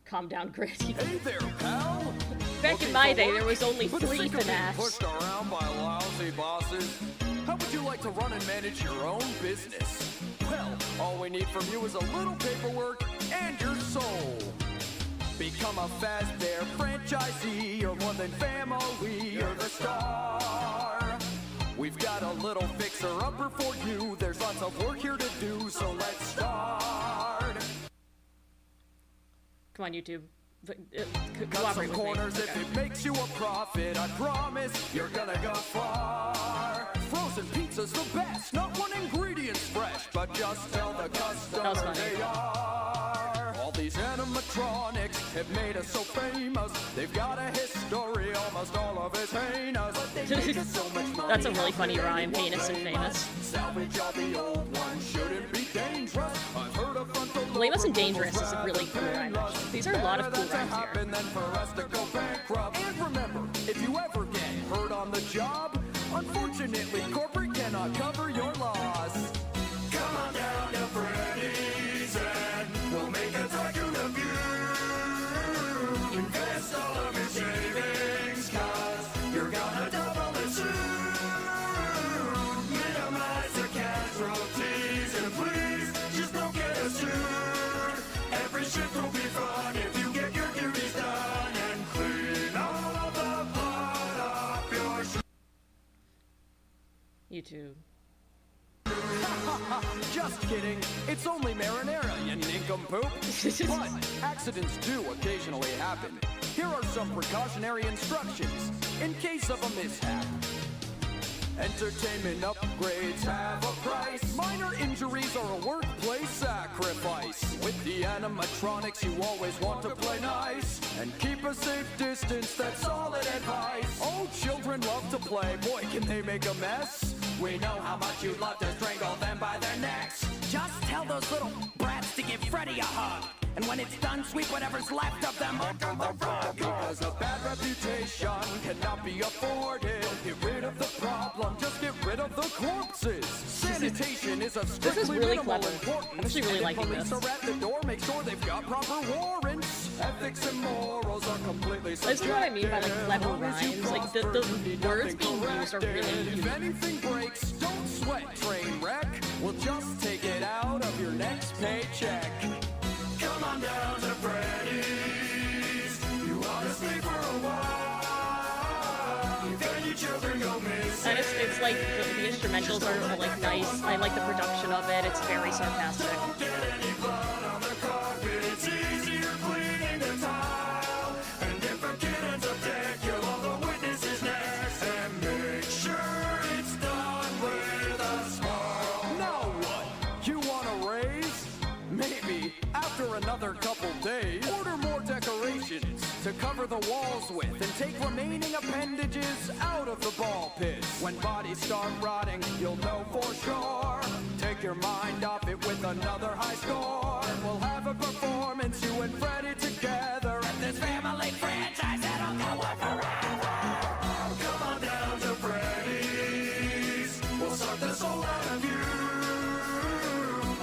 Calm down, Gritty. Hey there, pal! Back in my day, there was only For the 3 sake of being FNAFs. pushed around by lousy bosses, how would you like to run and manage your own business? Well, all we need from you is a little paperwork and your soul. Become a Fazbear franchisee, or more than family, you're the star. We've got a little fixer-upper for you. There's lots of work here to do, so let's start. Come on, YouTube. Cut Cooperate some with me. corners if it makes you a profit. I promise you're gonna go far. Frozen pizza's the best, not one ingredient's fresh, but just tell the customer funny. they are. All these animatronics have made us so famous. They've got a history, almost all of it's heinous. But they make us so much money. That's a really funny rhyme, heinous and famous. Salvage all the old ones, shouldn't be dangerous. I've heard of frontal Blameless and Dangerous is a really cool rhyme, actually. These are a lot of cool rhymes here. happen than for us to go bankrupt. And remember, if you ever get hurt on the job, unfortunately, corporate cannot cover your loss. Come on down to Freddy's and we'll make a tycoon of you. Invest all of your savings, cause you're gonna double it soon. Minimize the casualties and please just don't get us sued. Every shift will be fun if you get your duties done and clean all of the blood off your shoes. YouTube. Just kidding. It's only marinara, you nincompoop. But accidents do occasionally happen. Here are some precautionary instructions in case of a mishap. Entertainment upgrades have a price. Minor injuries are a workplace sacrifice. With the animatronics, you always want to play nice and keep a safe distance. That's solid advice. Oh, children love to play. Boy, can they make a mess. We know how much you love to strangle them by their necks. Just tell those little brats to give Freddy a hug. And when it's done, sweep whatever's left of them under the rug. Because a bad reputation cannot be afforded. Don't get rid of the problem, just get rid of the corpses. Sanitation is of strictly really minimal clever. importance. I'm actually really And if liking police this. are at the door, make sure they've got proper warrants. Ethics and morals are completely This is what I mean by, like, clever As long as you rhymes. Like, the prosper, you need words nothing being used are really corrected. If unique. anything breaks, don't sweat, train wreck. We'll just take it out of your next paycheck. Come on down to Freddy's. You ought to stay for a while. If any children go missing, And it's like, the instrumentals are like nice. I like the production of it. It's very sarcastic. don't get any blood on the carpet. It's easier cleaning the tile. And if a kid ends up dead, kill all the witnesses next. And make sure it's done with a smile. Now what? You want a raise? Maybe after another couple days. Order more decorations. cover the walls with and take remaining appendages out of the ball pits. When bodies start rotting, you'll know for sure. Take your mind off it with another high score. And we'll have a performance, you and Freddy together at this family franchise that'll go on forever. Come on down to Freddy's. We'll suck the soul out of you.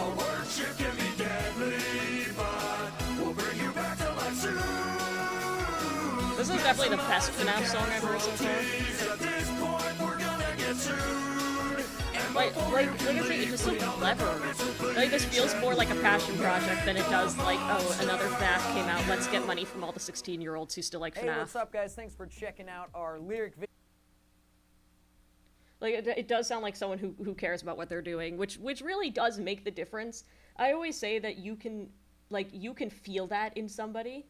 A worship can be deadly, but we'll bring you back to life soon. This is definitely the best FNAF song I've heard so far. At this point, we're gonna get sued. Like I say, it's just so clever. Like, this feels more like a passion project than it does like, oh, another FNAF came out, let's get money from all the 16-year-olds who still like FNAF. Hey, what's up, guys? Thanks for checking out our lyric video. Like, it does sound like someone who cares about what they're doing, which really does make the difference. I always say that you can feel that in somebody.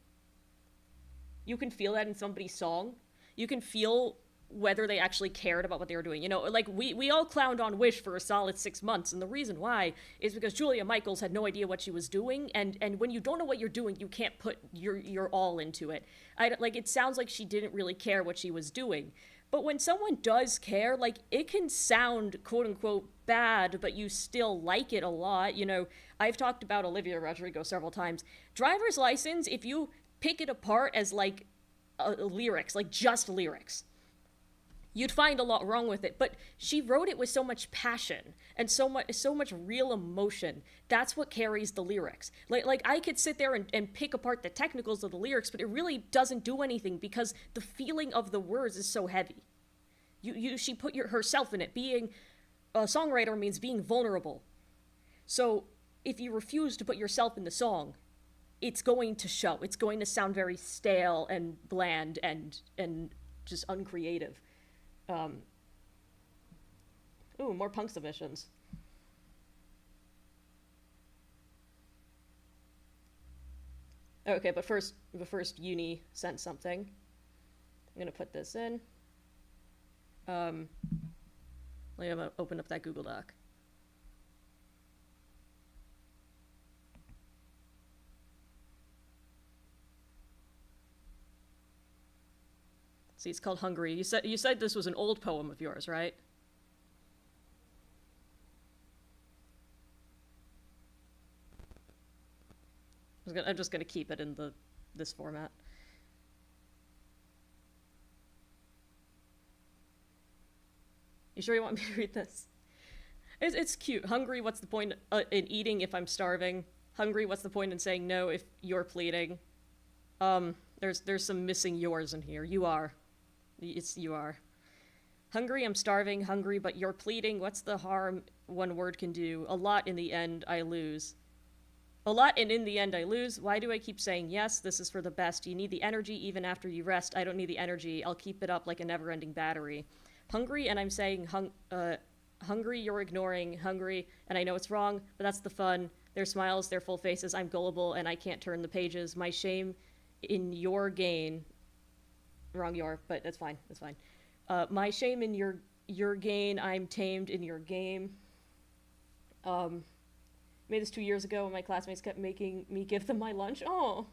You can feel that in somebody's song. You can feel whether they actually cared about what they were doing. You know, like, we all clowned on Wish for a solid 6 months, and the reason why is because Julia Michaels had no idea what she was doing, and when you don't know what you're doing, you can't put your all into it. It sounds like she didn't really care what she was doing. But when someone does care, like, it can sound quote-unquote bad, but you still like it a lot. You know, I've talked about Olivia Rodrigo several times. Driver's License, if you pick it apart as, like, lyrics, like just lyrics, you'd find a lot wrong with it. But she wrote it with so much passion and so much real emotion. That's what carries the lyrics. Like I could sit there and pick apart the technicals of the lyrics, but it really doesn't do anything because the feeling of the words is so heavy. She put herself in it. Being a songwriter means being vulnerable. So if you refuse to put yourself in the song, it's going to show. It's going to sound very stale and bland and just uncreative. Ooh, more punk submissions. Okay, but first Uni sent something. I'm gonna put this in. Let me open up that Google Doc. See, it's called Hungry. You said this was an old poem of yours, right? I'm just gonna keep it in this format. You sure you want me to read this? It's cute. Hungry, what's the point in eating if I'm starving? Hungry, what's the point in saying no if you're pleading? There's some missing yours in here. You are. You are. Hungry, I'm starving, hungry, but you're pleading. What's the harm one word can do? A lot in the end, I lose. A lot, and in the end, I lose. Why do I keep saying yes? This is for the best. You need the energy even after you rest. I don't need the energy. I'll keep it up like a never-ending battery. Hungry, and I'm saying hungry, you're ignoring. Hungry, and I know it's wrong, but that's the fun. Their smiles, their full faces. I'm gullible, and I can't turn the pages. My shame in your gain. Wrong your, but that's fine. That's fine. My shame in your gain. I'm tamed in your game. Made this 2 years ago, and my classmates kept making me give them my lunch. Oh.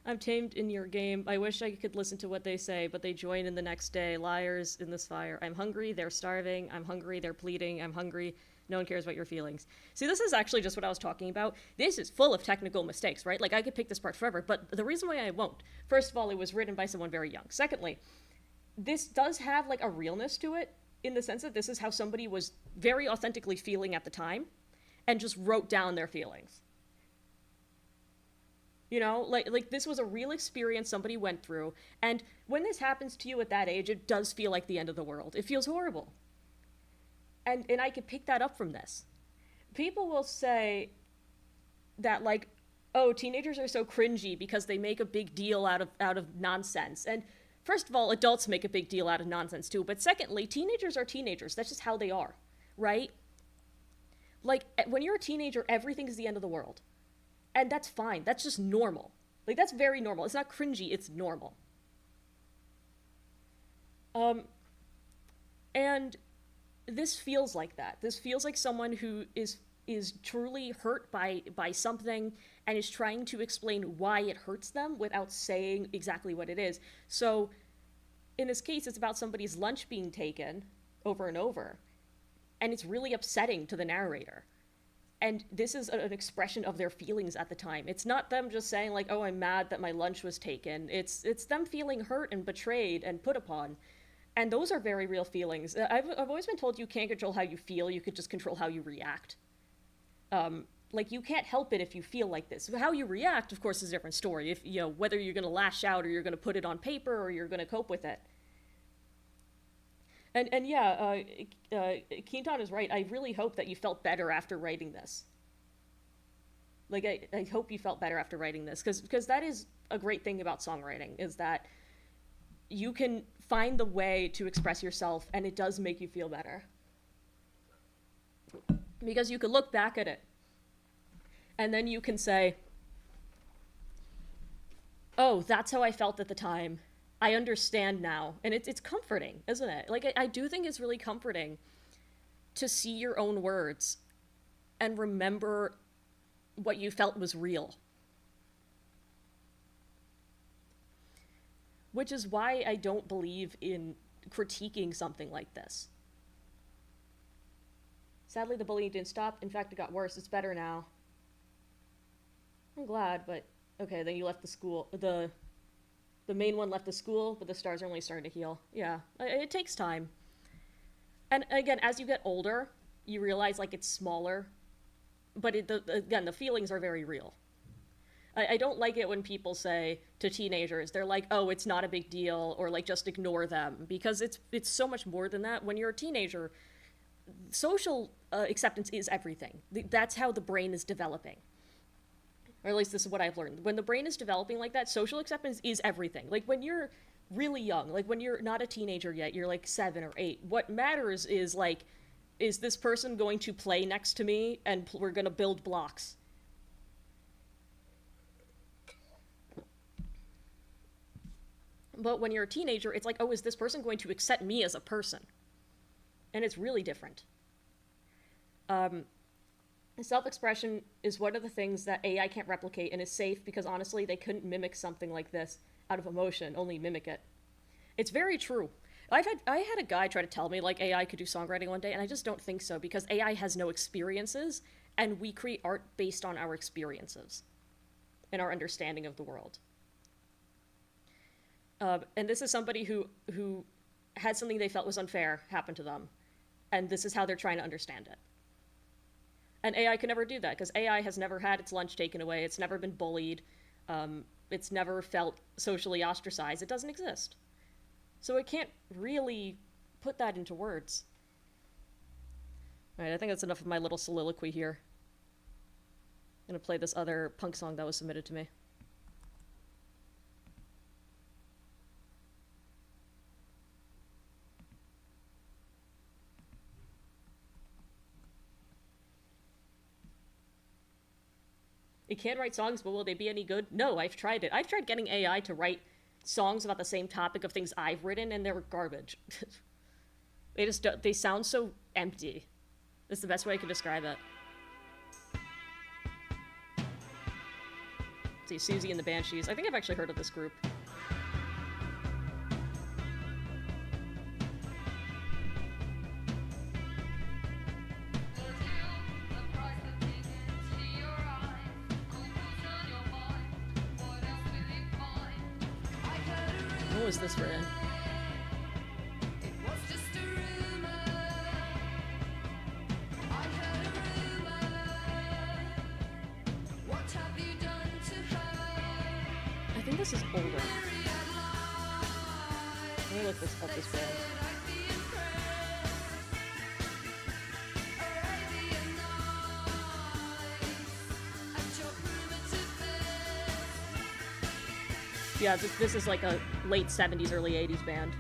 I'm tamed in your game. I wish I could listen to what they say, but they join in the next day. Liars in this fire. I'm hungry. They're starving. I'm hungry. They're pleading. I'm hungry. No one cares about your feelings. See, this is actually just what I was talking about. This is full of technical mistakes, right? Like, I could pick this part forever, but the reason why I won't, first of all, it was written by someone very young. Secondly, this does have, like, a realness to it, in the sense that this is how somebody was very authentically feeling at the time, and just wrote down their feelings. You know, like this was a real experience somebody went through, and when this happens to you at that age, it does feel like the end of the world. It feels horrible. And I could pick that up from this. People will say that, like, oh, teenagers are so cringy because they make a big deal out of nonsense. And first of all, adults make a big deal out of nonsense too. But secondly, teenagers are teenagers. That's just how they are, right? Like, when you're a teenager, everything is the end of the world. And that's fine. That's just normal. Like, that's very normal. It's not cringy. It's normal. And this feels like that. This feels like someone who is is truly hurt by something and is trying to explain why it hurts them without saying exactly what it is. So in this case, it's about somebody's lunch being taken over and over, and it's really upsetting to the narrator. And this is an expression of their feelings at the time. It's not them just saying like, oh, I'm mad that my lunch was taken. It's them feeling hurt and betrayed and put upon. And those are very real feelings. I've always been told you can't control how you feel, you could just control how you react. Like, you can't help it if you feel like this. How you react, of course, is a different story. If, you know, whether you're going to lash out or you're going to put it on paper or you're going to cope with it. And yeah, Quinton is right. I really hope that you felt better after writing this. Like, I hope you felt better after writing this, because that is a great thing about songwriting, is that you can find the way to express yourself, and it does make you feel better. Because you can look back at it, and then you can say, oh, that's how I felt at the time. I understand now. And it's comforting, isn't it? Like, I do think it's really comforting to see your own words and remember what you felt was real. Which is why I don't believe in critiquing something like this. Sadly, the bullying didn't stop. In fact, it got worse. It's better now. I'm glad, but okay, then you left the school. The main one left the school, but the stars are only starting to heal. Yeah, it takes time. And again, as you get older, you realize, like, it's smaller. But again, the feelings are very real. I don't like it when people say to teenagers, they're like, oh, it's not a big deal, or like, just ignore them. Because it's so much more than that. When you're a teenager, social acceptance is everything. That's how the brain is developing. Or at least this is what I've learned. When the brain is developing like that, social acceptance is everything. Like, when you're really young, like when you're not a teenager yet, you're like 7 or 8, what matters is, like, is this person going to play next to me and we're going to build blocks? But when you're a teenager, it's like, oh, is this person going to accept me as a person? And it's really different. Self-expression is one of the things that AI can't replicate and is safe because, honestly, they couldn't mimic something like this out of emotion, only mimic it. It's very true. I had a guy try to tell me, like, AI could do songwriting one day, and I just don't think so, because AI has no experiences, and we create art based on our experiences and our understanding of the world. And this is somebody who had something they felt was unfair happen to them, and this is how they're trying to understand it. And AI can never do that, because AI has never had its lunch taken away, it's never been bullied, it's never felt socially ostracized, it doesn't exist. So it can't really put that into words. Alright, I think that's enough of my little soliloquy here. I'm gonna play this other punk song that was submitted to me. It can write songs, but will they be any good? No, I've tried it. I've tried getting AI to write songs about the same topic of things I've written, and they're garbage. They sound so empty. That's the best way I can describe it. See, Susie and the Banshees. I think I've actually heard of this group. What was this written? I think this is older. Let me look up this band. Yeah, this is like a late 70s, early 80s band.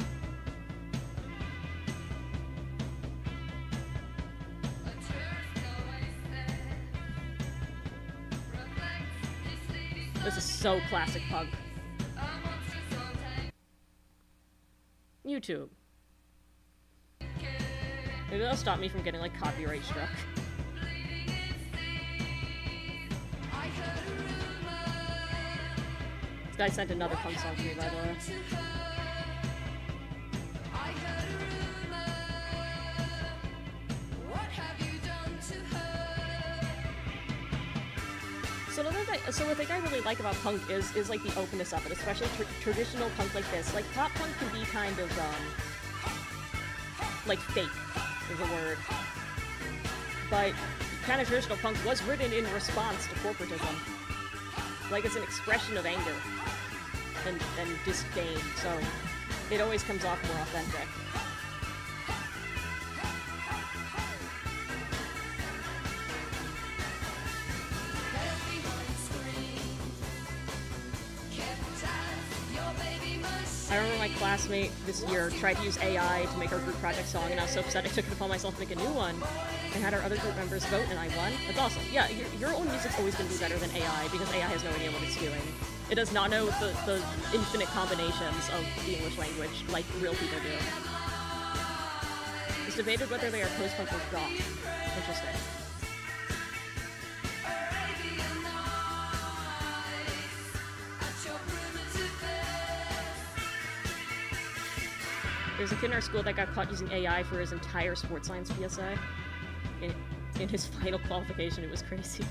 This is so classic punk. YouTube. Maybe that'll stop me from getting, like, copyright struck. guy sent another punk song to me, by the way. So the thing I really like about punk is like the openness of it, especially traditional punk like this. Like pop punk can be kind of like fake is a word, but kind of traditional punk was written in response to corporatism. Like it's an expression of anger and disdain, so it always comes off more authentic. I remember my classmate this year tried to use AI to make our group project song, and I was so upset I took it upon myself to make a new one, and had our other group members vote, and I won. That's awesome. Yeah, your own music's always going to be better than AI, because AI has no idea what it's doing. It does not know the infinite combinations of the English language like real people do. It's debated whether they are post-punk or rock. Interesting. There's a kid in our school that got caught using AI for his entire sports science PSA. In his final qualification, it was crazy.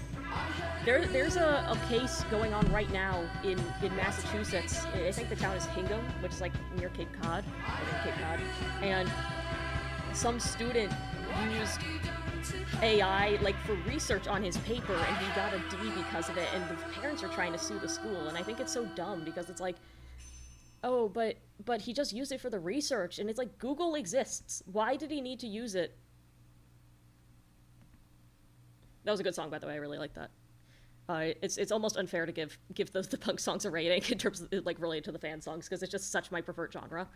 There's a case going on right now in Massachusetts. I think the town is Hingham, which is like near Cape Cod. And some student used AI like for research on his paper, and he got a D because of it, and the parents are trying to sue the school, and I think it's so dumb because it's like, oh, but he just used it for the research, and it's like, Google exists. Why did he need to use it? That was a good song, by the way. I really like that. It's almost unfair to give the punk songs a rating in terms of, like, related to the fan songs, because it's just such my preferred genre.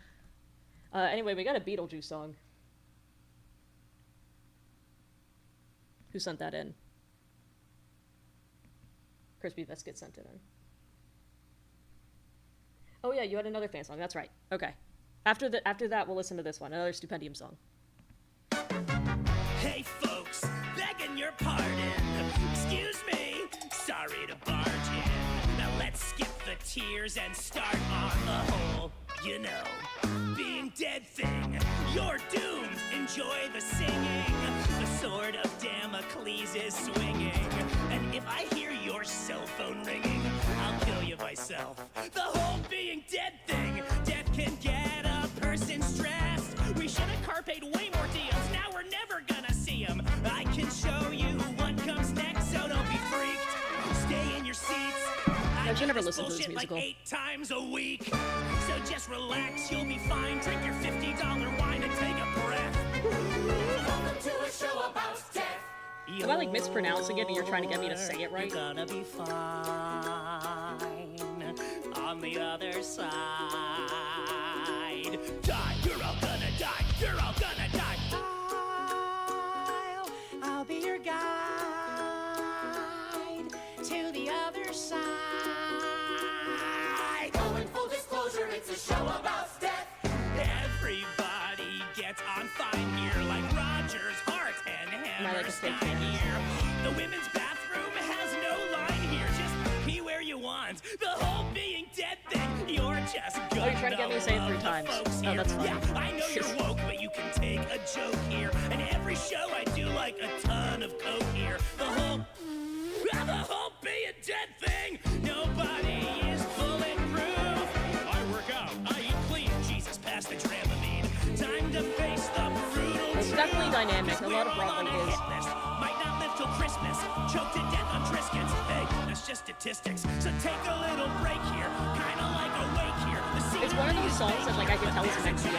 Anyway, we got a Beetlejuice song. Who sent that in? Crispy Biscuit sent it in. Oh yeah, you had another fan song. That's right. Okay. After that, we'll listen to this one. Another Stupendium song. Hey folks, begging your pardon. Excuse me, sorry to barge in. Now let's skip the tears and start on the whole, you know, being dead thing. You're doomed. Enjoy the singing. The sword of Damocles is swinging. And if I hear your cell phone ringing, I'll kill you myself. The whole being dead thing. Death can get a person stressed. We should have carped way more deals. Now we're never gonna see them. I can show you what comes next, so don't be freaked. Stay in your seats. I should never listen to this musical. Like 8 times a week. So just relax, you'll be fine. Drink your $50 wine and take a breath. Welcome to a show about death. Am I like mispronouncing it and you're trying to get me to say it right? You're gonna be fine on the other side. Die, you're all gonna die. You're all gonna die. I'll be your guide to the other side. Oh, in full disclosure, it's a show about death. Everybody gets on fine here, like Rogers, Hart, and Hammerstein here. The women's bathroom has no line here. Just pee where you want. The whole being dead thing, you're just good. Oh, you're trying to get me to say it 3 times. Oh, that's fine. Yeah, I know you're woke, but you can take a joke here. And every show I do like a ton of coke here. The whole being dead thing, nobody is bulletproof. I work out, I eat clean. Jesus, pass the Dramamine. Time to face the brutal. It's definitely dynamic. A lot of Broadway is. Might not live till Christmas. Choke to death on Triscuits. Hey, that's just statistics. So take a little break here. Kinda like a wake here. It's one of those songs that like I can tell is meant to be.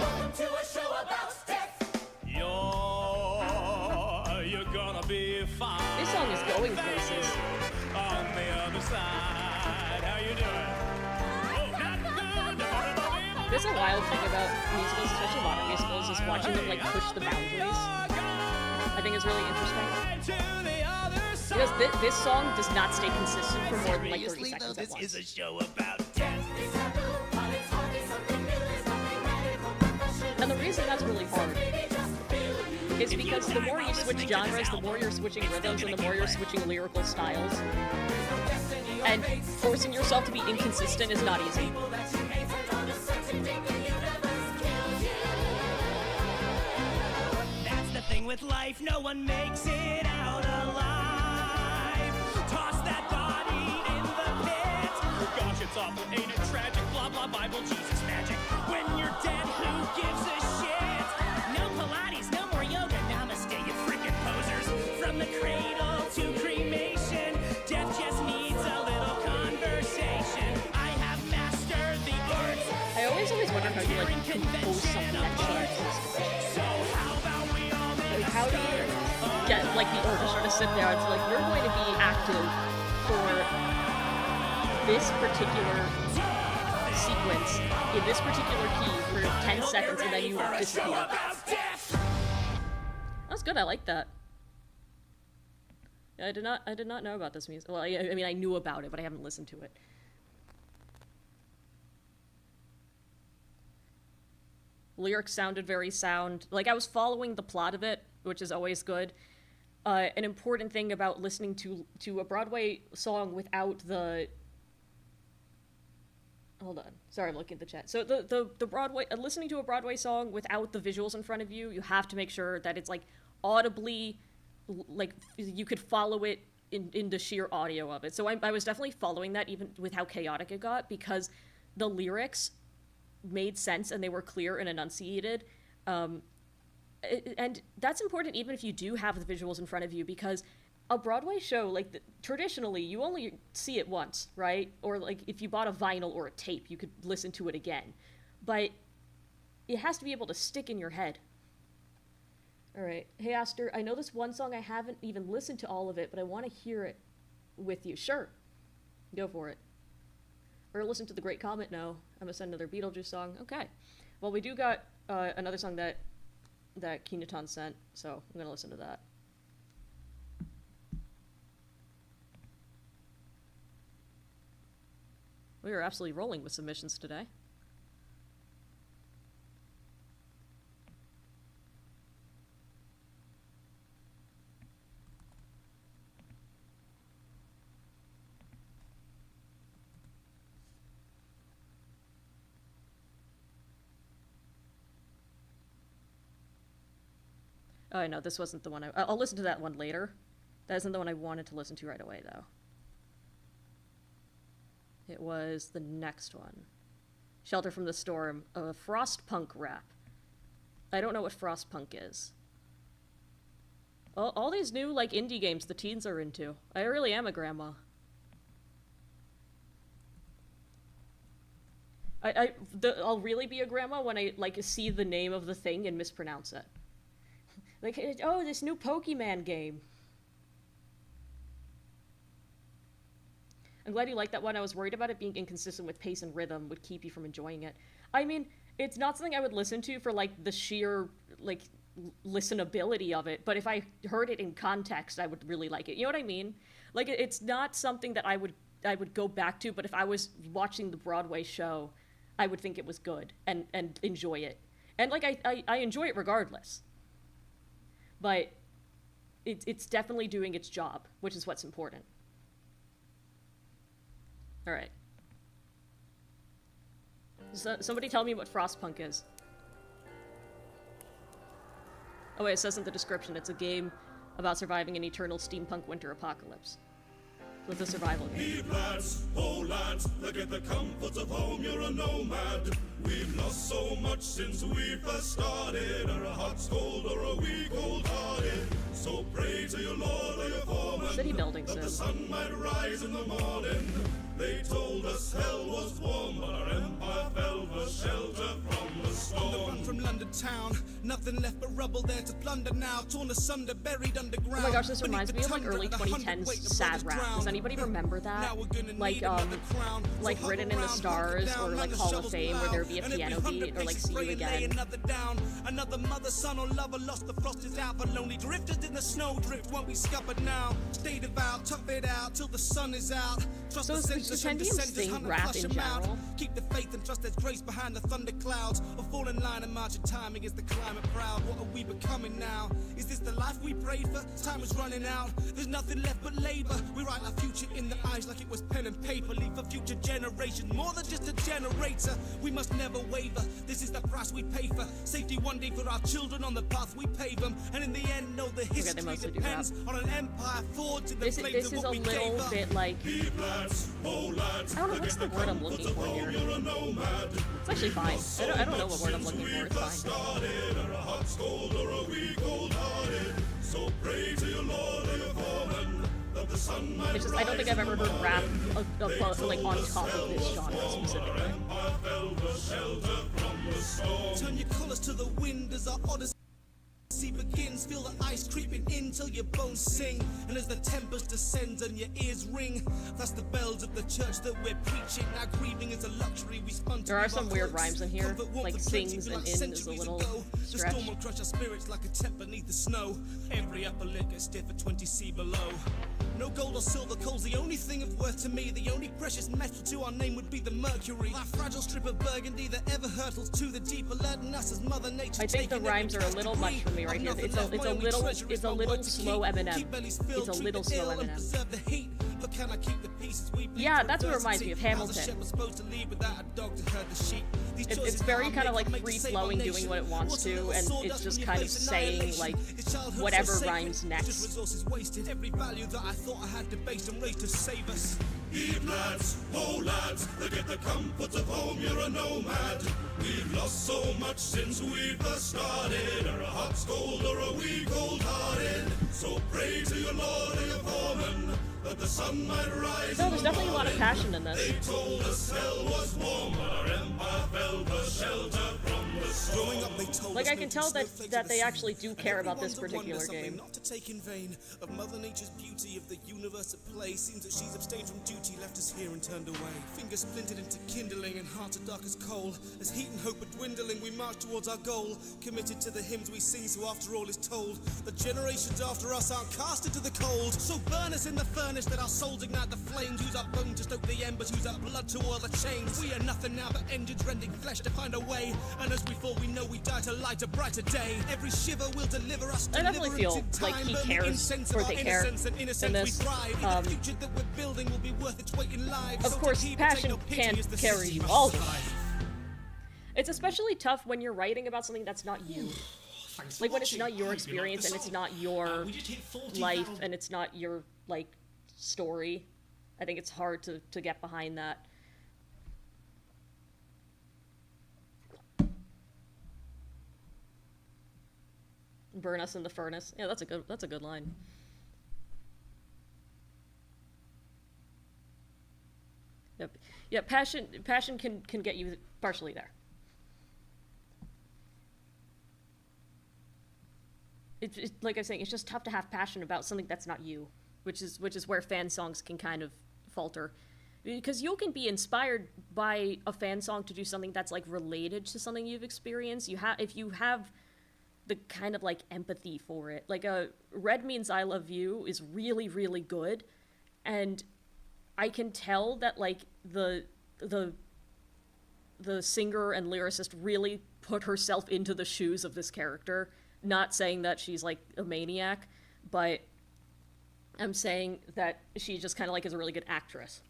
Welcome to a show about death. You're gonna be fine. This song is going places. On the other side, how you doing? Oh, not good. There's a wild thing about musicals, especially modern musicals, is watching them like push the boundaries. I think it's really interesting. Because this song does not stay consistent for more than like 30 seconds at once. This is a show about death. And the reason that's really hard is because the more you switch genres, the more you're switching rhythms, and the more you're switching lyrical styles. And forcing yourself to be inconsistent is not easy. That's the thing with life, no one makes it out alive. Toss that body in the pit. Gosh, it's awful, ain't it tragic? Blah blah Bible, Jesus magic. When you're dead, who gives a shit? No Pilates, no more yoga, namaste, you freaking posers. From the cradle to cremation, death just needs a little conversation. I have mastered the arts. I always wonder how you like compose something that changes. So how about we all make Like, how do you get like the orchestra to sit there and it's like, you're going to be active for this particular sequence in this particular key for 10 seconds and then you disappear. That's good, I like that. I did not know about this music. Well, I mean, I knew about it, but I haven't listened to it. Lyrics sounded very sound. Like, I was following the plot of it, which is always good. An important thing about listening to a Broadway song without the... Hold on. Sorry, I'm looking at the chat. So the Broadway... listening to a Broadway song without the visuals in front of you, you have to make sure that it's, like, audibly... like, you could follow it in the sheer audio of it. So I was definitely following that, even with how chaotic it got, because the lyrics made sense and they were clear and enunciated. And that's important even if you do have the visuals in front of you, because a Broadway show, like, traditionally, you only see it once, right? Or, like, if you bought a vinyl or a tape, you could listen to it again. But it has to be able to stick in your head. Alright, hey Aster, I know this one song, I haven't even listened to all of it, but I want to hear it with you. Sure, go for it. Or listen to The Great Comet? No, I'm gonna send another Beetlejuice song. Okay, well we do got another song that Kinaton sent, so I'm gonna listen to that. We are absolutely rolling with submissions today. Oh, no, this wasn't the one I'll listen to that one later. That isn't the one I wanted to listen to right away, though. It was the next one. Shelter from the Storm, a Frostpunk rap. I don't know what Frostpunk is. All these new, like, indie games the teens are into. I really am a grandma. I'll really be a grandma when I, like, see the name of the thing and mispronounce it. Like, oh, this new Pokemon game. I'm glad you liked that one. I was worried about it being inconsistent with pace and rhythm would keep you from enjoying it. I mean, it's not something I would listen to for, like, the sheer, like, listenability of it, but if I heard it in context, I would really like it. You know what I mean? Like, it's not something that I would go back to, but if I was watching the Broadway show, I would think it was good and enjoy it. And, like, I enjoy it regardless. But it's definitely doing its job, which is what's important. Alright. So, somebody tell me what Frostpunk is. Oh wait, it says in the description, it's a game about surviving an eternal steampunk winter apocalypse. So it's a survival game. Leave lads, oh lads, forget the comforts of home, you're a nomad. We've lost so much since we first started. Are a hot cold or a weak cold hearted. So pray to your Lord or your foreman City building that the says. sun might rise in the morning. They told us hell was warm, but our empire fell for shelter from the storm. From London town, nothing left but rubble there to plunder now. Torn asunder, buried underground. Oh my gosh, this reminds me of, like, early 2010s sad rap. Does anybody remember that? Like Written in the Stars or, like, Hall of Fame, where there'd be a piano beat, or, like, See You Again. Another mother, son, or lover lost, the frost is out, but lonely drifters in the snow drift won't be scuppered now. Stay devout, tough it out till the sun is out. Trust So does Pendium sing rap in general? Keep the faith and trust there's grace behind the thunder clouds. A fall in line and marching timing is the climate proud. What are we becoming now? Is this the life we prayed for? Time is running out. There's nothing left but labor. We write our future in the eyes like it was pen and paper. Leave for future generations more than just a generator. We must never waver. This is the price we pay for safety one day for our children on the path we pave them. And in the end, know the history depends on an empire forged in the flames This of is what a we little gave up. bit like, I don't know what's the word I'm looking for here. It's actually fine. I don't know what word I'm looking for. It's fine. It's just I don't think I've ever heard rap like on top of this genre specifically. Turn your colors to the wind as our odyssey begins. Feel the ice creeping in till your bones sing. And as the tempest descends and your ears ring, that's the bells of the church that we're preaching. Now grieving is a luxury we spun to. There are some weird rhymes in here, like sings and in is a little The stretch. storm will crush our spirits like a tent beneath the snow. Every upper lip gets stiff at 20 C below. No gold or silver coal's the only thing of worth to me. The only precious metal to our name would be the mercury. That fragile strip of burgundy that ever hurtles to the deep, alerting us as Mother Nature. I think the rhymes are a little much for me right here. It's a little slow Eminem. It's a little slow Eminem. Yeah, that's what reminds me of Hamilton. It's very kind of like free-flowing, doing what it wants to, and it's just kind of saying like whatever rhymes next. Every value that I thought I had debased and raised to save us. Eve lads, oh lads, they get the comforts of home, you're a nomad. We've lost so much since we first started. Are a hot scold or a wee cold-hearted. So pray to your Lord and your foreman that the sun might rise. No, there's definitely a lot of passion in this. They told us hell was warm, but our empire fell for shelter from the storm. Growing up, they told Like us I can tell that they actually do care about this particular game. Not to take in vain of Mother Nature's beauty, of the universe at play. Seems that she's abstained from duty, left us here and turned away. Fingers splintered into kindling and hearts are dark as coal. As heat and hope are dwindling, we march towards our goal. Committed to the hymns we sing, so after all is told, the generations after us aren't cast into the cold. So burn us in the furnace that our souls ignite the flames. Use our bone to stoke the embers, use our blood to oil the chains. We are nothing now but engines rending flesh to find a way. And as we fall, we know we die to light a brighter day. Every shiver will deliver us. I definitely feel like he cares, or they care in this. Of course, passion can't carry you all the way. It's especially tough when you're writing about something that's not you. Like when it's not your experience and it's not your life and it's not your, like, story. I think it's hard to get behind that. Burn us in the furnace. Yeah, that's a good line. Yep. Yeah, passion can get you partially there. It's like I was saying, it's just tough to have passion about something that's not you, which is where fan songs can kind of falter, because you can be inspired by a fan song to do something that's like related to something you've experienced. If you have the kind of like empathy for it, like Red Means I Love You is really, really good, and I can tell that like the singer and lyricist really put herself into the shoes of this character. Not saying that she's like a maniac, but I'm saying that she just kind of like is a really good actress.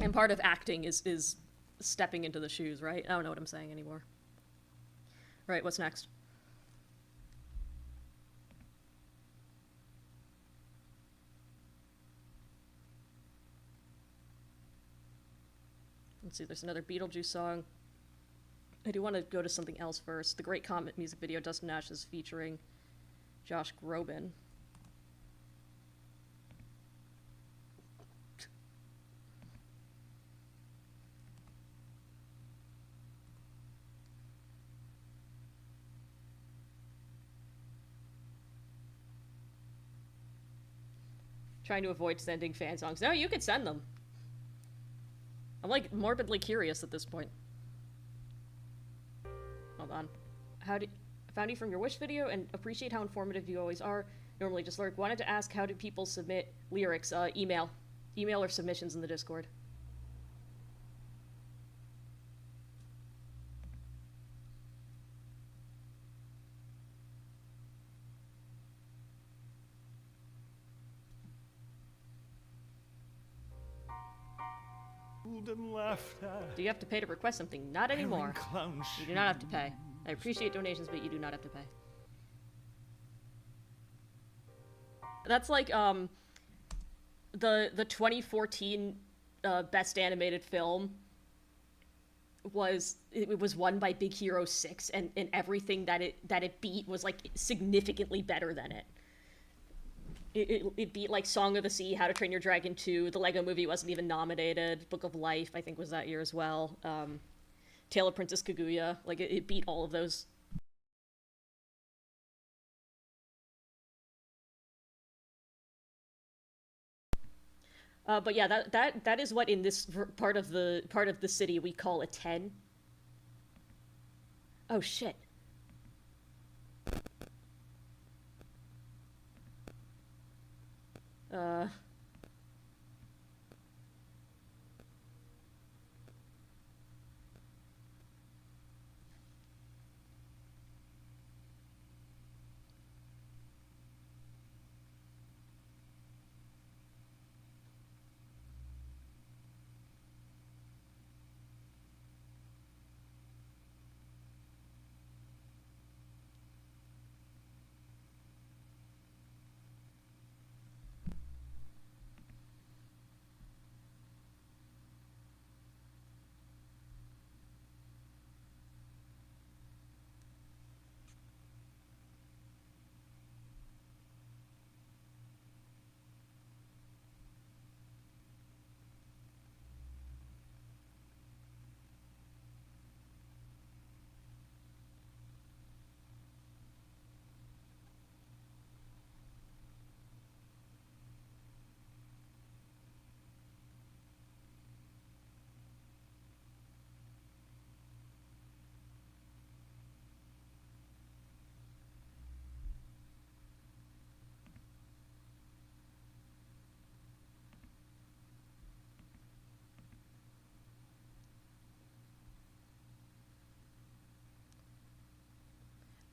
And part of acting is stepping into the shoes, right? I don't know what I'm saying anymore. Right, what's next? Let's see, there's another Beetlejuice song. I do want to go to something else first. The Great Comet music video, Dustin Nash is featuring Josh Groban. Trying to avoid sending fan songs. No, you could send them. I'm like morbidly curious at this point. Hold on. Found you from your Wish video and appreciate how informative you always are. Normally just lurk. Wanted to ask, how do people submit lyrics? Email. email or submissions in the Discord. And laughed at. Do you have to pay to request something? Not anymore. Clown You do not have to pay. I appreciate donations, but you do not have to pay. That's like, the 2014, Best Animated Film was, it was won by Big Hero 6, and everything that it beat was, like, significantly better than it. It beat, like, Song of the Sea, How to Train Your Dragon 2, the Lego Movie wasn't even nominated, Book of Life, I think, was that year as well, Tale of Princess Kaguya, like, it beat all of those. But yeah, that is what in this part of the city we call a 10. Oh shit.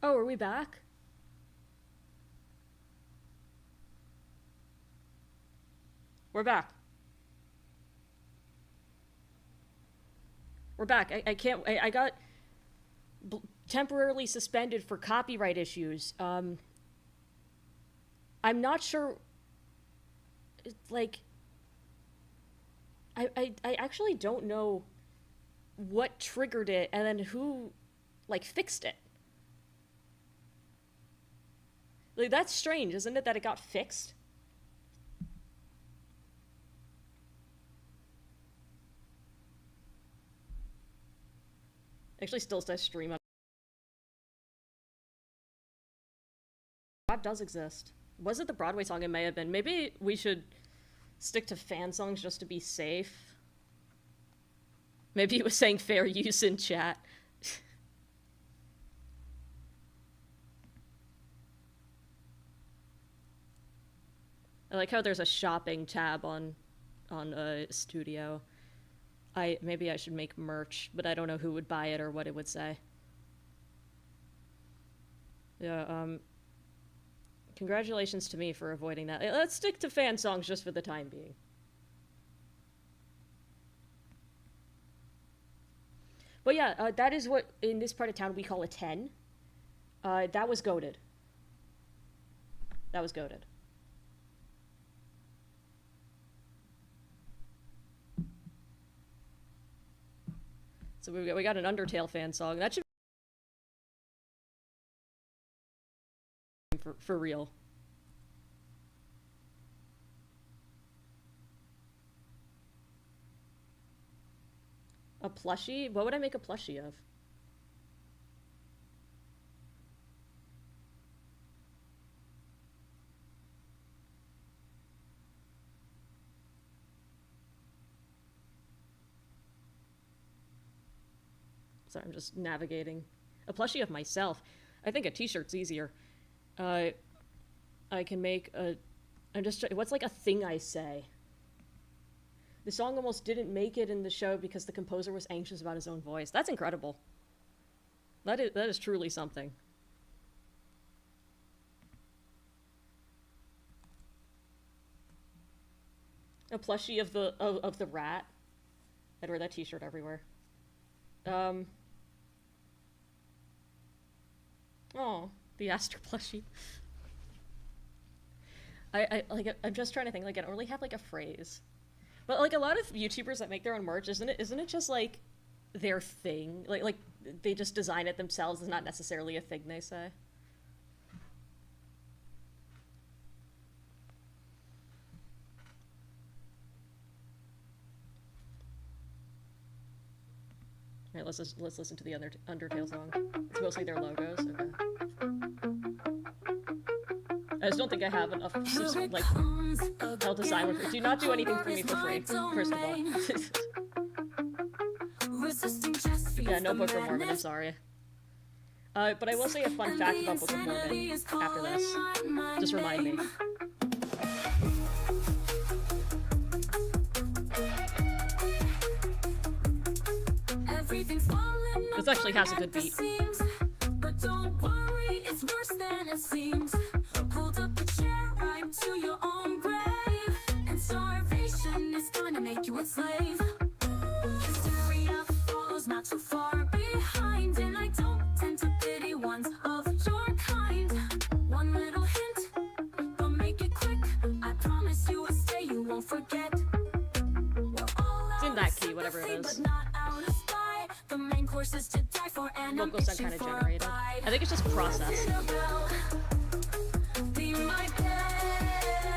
Oh, are we back? We're back. We're back. I can't... I got temporarily suspended for copyright issues. I'm not sure... Like... I actually don't know what triggered it and then who, like, fixed it. Like, that's strange, isn't it, that it got fixed? Actually still says stream on... That does exist. Was it the Broadway song? It may have been. Maybe we should stick to fan songs just to be safe. Maybe it was saying fair use in chat. I like how there's a shopping tab on Studio. Maybe I should make merch, but I don't know who would buy it or what it would say. Yeah, congratulations to me for avoiding that. Let's stick to fan songs just for the time being. But yeah, that is what, in this part of town, we call a 10. That was goated. That was goated. So we got an Undertale fan song. That should be for real. A plushie? What would I make a plushie of? Sorry, I'm just navigating. A plushie of myself. I think a t-shirt's easier. I can make a... I'm just... What's like a thing I say? The song almost didn't make it in the show because the composer was anxious about his own voice. That's incredible. That is truly something. A plushie of the rat. I'd wear that t-shirt everywhere. Oh, the Aster plushie. I'm just trying to think, like, I don't really have like a phrase. But like a lot of YouTubers that make their own merch, isn't it just like their thing? Like they just design it themselves. It's not necessarily a thing they say. Alright, let's listen to the Undertale song. It's mostly their logos. Okay. I just don't think I have enough like help to sign with. Do not do anything for me for free. First of all. Yeah, no Book of Mormon. I'm sorry. But I will say a fun fact about Book of Mormon after this. Just remind me. This actually has a good beat. But don't worry, it's worse than it seems. Pulled up a chair right to your own grave, and starvation is gonna make you a slave. History follows not too far behind, and I don't tend to pity ones of your kind. One little hint, but make it quick. I promise you a stay you won't forget. It's in that key, whatever it is. The main course is to die for, and vocals sound kind of generated. I think it's just processed. Be my best.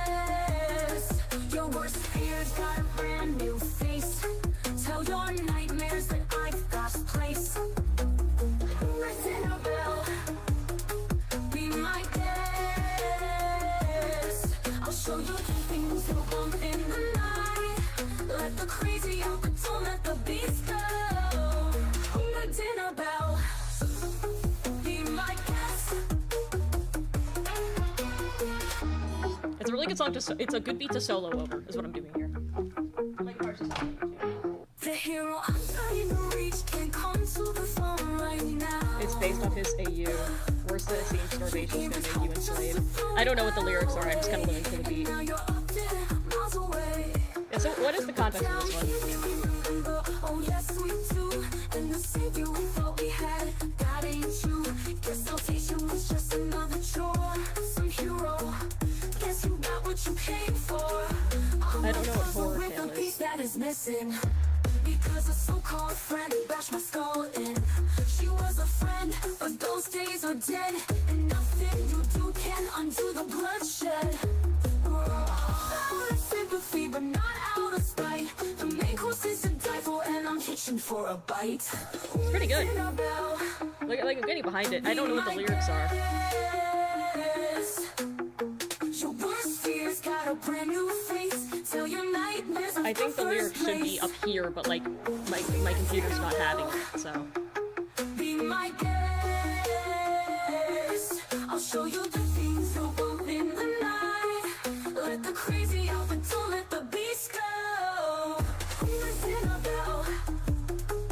Your worst fears got a brand new face. Tell your nightmares that I've got place. Ring a bell. Be my guest. I'll show you the things you'll bump in the night. Let the crazy out, but don't let the beast go. Dinner bell. Be my guest. It's a really good song to it's a good beat to solo over, is what I'm doing here. The hero I'm trying to reach can't come to the phone right now. It's based off his AU. Worse than it seems, starvation's gonna make you enslaved. I don't know what the lyrics are, I'm just kind of living for the beat. Yeah, so what is the context of this one? Oh yes we do. And the savior we thought we had, that ain't you. Guess salvation was just another chore. Some hero, guess you got what you paid for. I don't know what horror tale is. Piece that is missing. Because a so-called friend bashed my skull in. She was a friend, but those days are dead. And nothing you do can undo the bloodshed. Out of sympathy, but not out of spite. The main course is to die for, and I'm itching for a bite. It's pretty good. Like I'm getting behind it. I don't know what the lyrics are. Your worst fears got a brand new face. Tell your nightmares I think the lyrics should be up here, but like my computer's not having it, so. Be my guest. I'll show you the things you'll bump in the night. Let the crazy out, but don't let the beast go.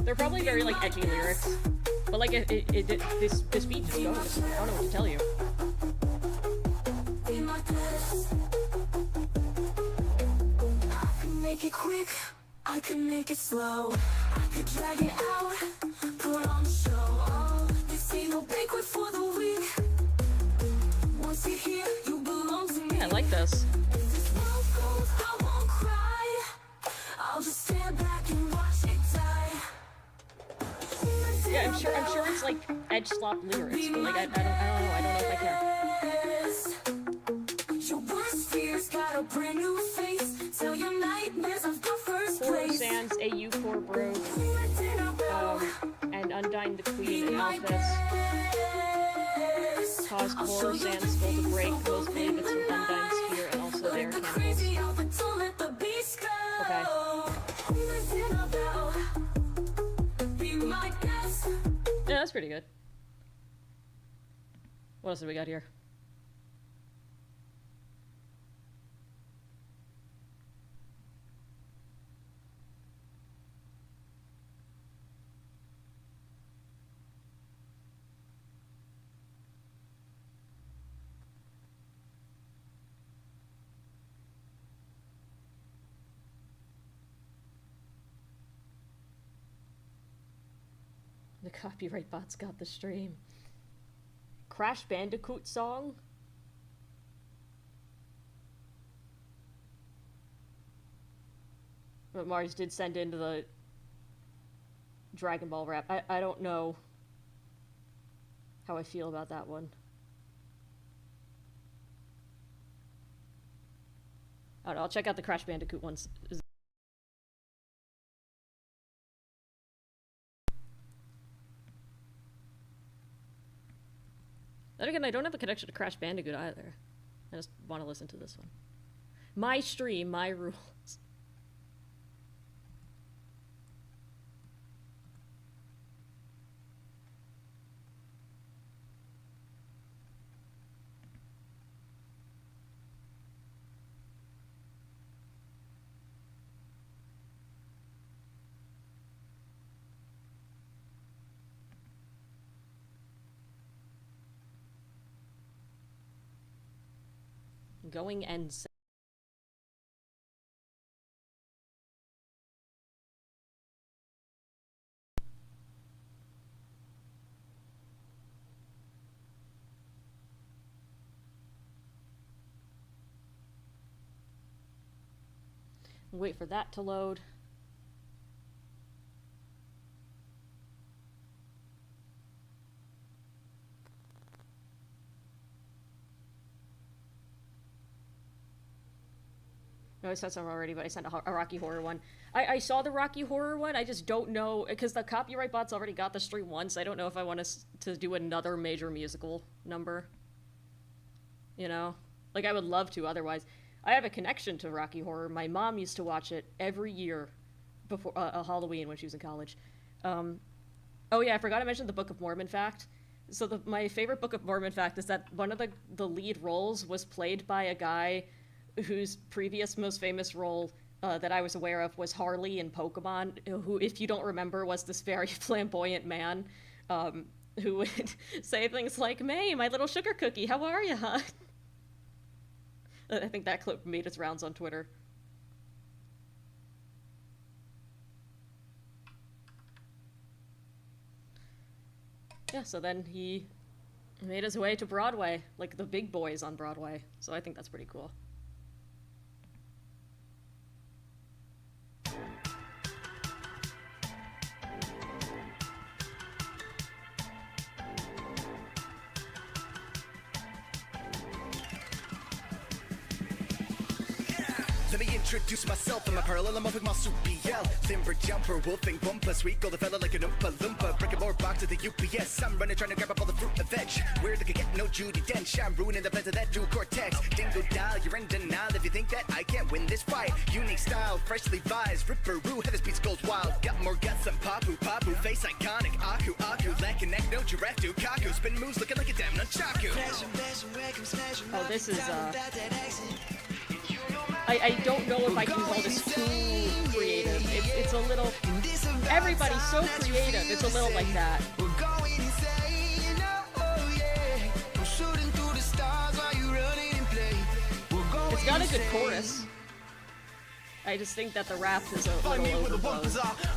They're probably very like edgy lyrics, but like this beat just goes. I don't know what to tell you. Be my guest. I can make it quick, I can make it slow. I could drag it out, put on a show. Oh, this ain't no banquet for the weak. Once you're here, you belong to me. Yeah, I like this. If this world goes, I won't cry. I'll just stand back and watch it die. Yeah, I'm sure it's like edge slop lyrics, but like I don't know if I care. Your worst fears got a brand new face. Tell your nightmares of the first Horror place. Sans, AU4 Broke, and Undyne the Queen and Alphys caused Horror Sans skull to break. Most believe it's from Undyne's spear, and also they are cannibals. Okay. Yeah, that's pretty good. What else do we got here? Copyright bots got the stream. Crash Bandicoot song? But Mars did send into the Dragon Ball rap. I don't know how I feel about that one. I don't know, I'll check out the Crash Bandicoot ones. Then again, I don't have a connection to Crash Bandicoot either. I just want to listen to this one. My stream, my rules. Going and wait for that to load. No, I said some already, but I sent a Rocky Horror one. I saw the Rocky Horror one, I just don't know, because the copyright bots already got the stream once, I don't know if I want to do another major musical number. You know? Like, I would love to, otherwise. I have a connection to Rocky Horror. My mom used to watch it every year before Halloween when she was in college. Oh yeah, I forgot to mention the Book of Mormon fact. So my favorite Book of Mormon fact is that one of the lead roles was played by a guy whose previous most famous role that I was aware of was Harley in Pokemon, who, if you don't remember, was this very flamboyant man who would say things like, "May, my little sugar cookie, how are you, huh?" I think that clip made its rounds on Twitter. Yeah, so then he made his way to Broadway, like the big boys on Broadway, so I think that's pretty cool. Let me introduce myself. I'm a parallelomorphic marsupial, timber jumper, wolfing bumper, sweet golden fella like an Oompa Loompa, breaking more box at the UPS. I'm running, trying to grab up all the fruit and veg. Where they could get no Judi Dench. I'm ruining the plans of that dual cortex. Dingo dial, you're in denial if you think that I can't win this fight. Unique style, freshly vised, Ripperoo, head speech goes wild. Got more guts than Papu, Papu, face iconic, Aku, Aku, lack and neck, no giraffe, do Kaku, spin moves looking like a damn nunchaku. Oh, this is I don't know if I can call this too creative. It's a little... Everybody's so creative. It's a little like that. It's got a good chorus. I just think that the rap is a little overblown.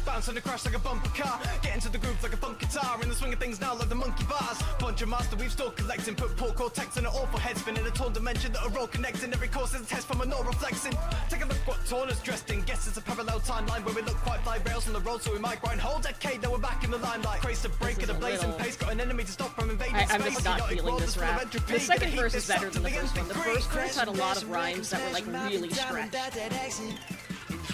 Bouncing across like a bumper car, get into the groove like a funk guitar, in the swing of things now like the monkey bars. Bunch of master we've still collecting, put poor cortex in an awful head spin in a tall dimension that are all connecting. Every course is a test from a no reflexing. Take a look what Torna's dressed in. Guess it's a parallel timeline where we look quite fly rails on the road, so we might grind whole decade. Now we're back in the limelight. Craze to break at a blazing pace, got an enemy to stop from invading space. I'm just not feeling this rap. The second verse is better than the first one. The first verse had a lot of rhymes that were like really stretched.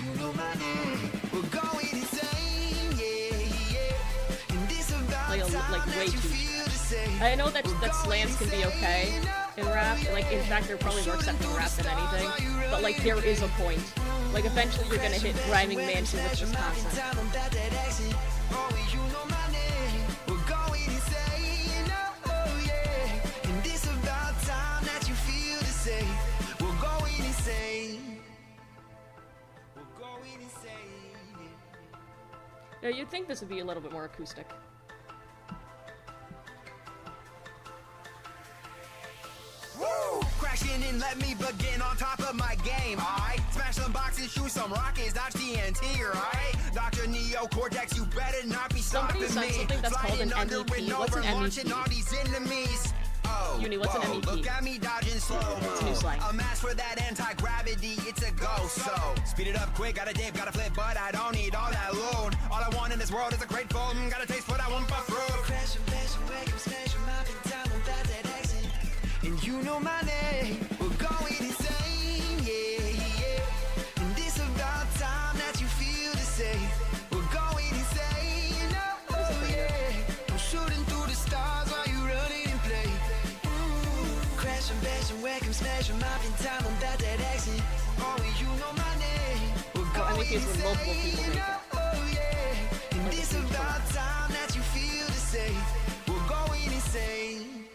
You know my name. We're going insane, like way too. I know that slams can be okay in rap. Like, in fact, they're probably more accepting rap than anything. But like, there is a point. Like, eventually you're gonna hit Rhyming Mansion with Wisconsin. Yeah, you'd think this would be a little bit more acoustic. Woo! Crashing in let me begin on top of my game, alright? Smash some boxes, shoot some rockets, dodge TNT, right? Dr. Neo Cortex, you better not be stopping Somebody me. said something that's called an Flying under MEP. with What's an launching all MEP? these enemies. Oh, Uni, what's an whoa, MEP? Look at me dodging slow. It's new slang. A match for that anti-gravity, it's a go. So, speed it up quick, gotta dip, gotta flip, but I don't need all that load. All I want in this world is a grateful, got a taste for that one for fruit. Crash and bash and wake 'em, smash 'em up and down without that exit. And you know my name, we're going insane, yeah, yeah. And this about time that you feel the same. We're going insane, oh yeah. I'm shooting through the stars while you running in play. Crash and bash and wake 'em, smash 'em up and down without that exit. Oh, you know my name, we're going MEPs when multiple people insane, make it. oh yeah. And this about time that you feel the same. We're going insane.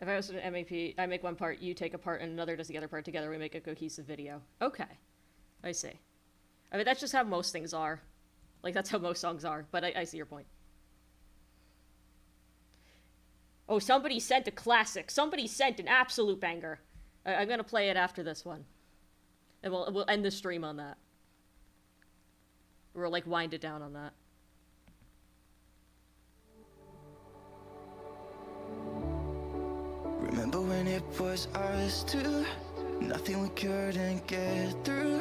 If I was an MEP, I make one part, you take a part, and another does the other part. Together we make a cohesive video. Okay. I see. I mean, that's just how most things are. Like, that's how most songs are, but I see your point. Oh, somebody sent a classic. Somebody sent an absolute banger. I'm gonna play it after this one. And we'll end the stream on that. We'll, like, wind it down on that. Remember when it was us two? Nothing we couldn't get through.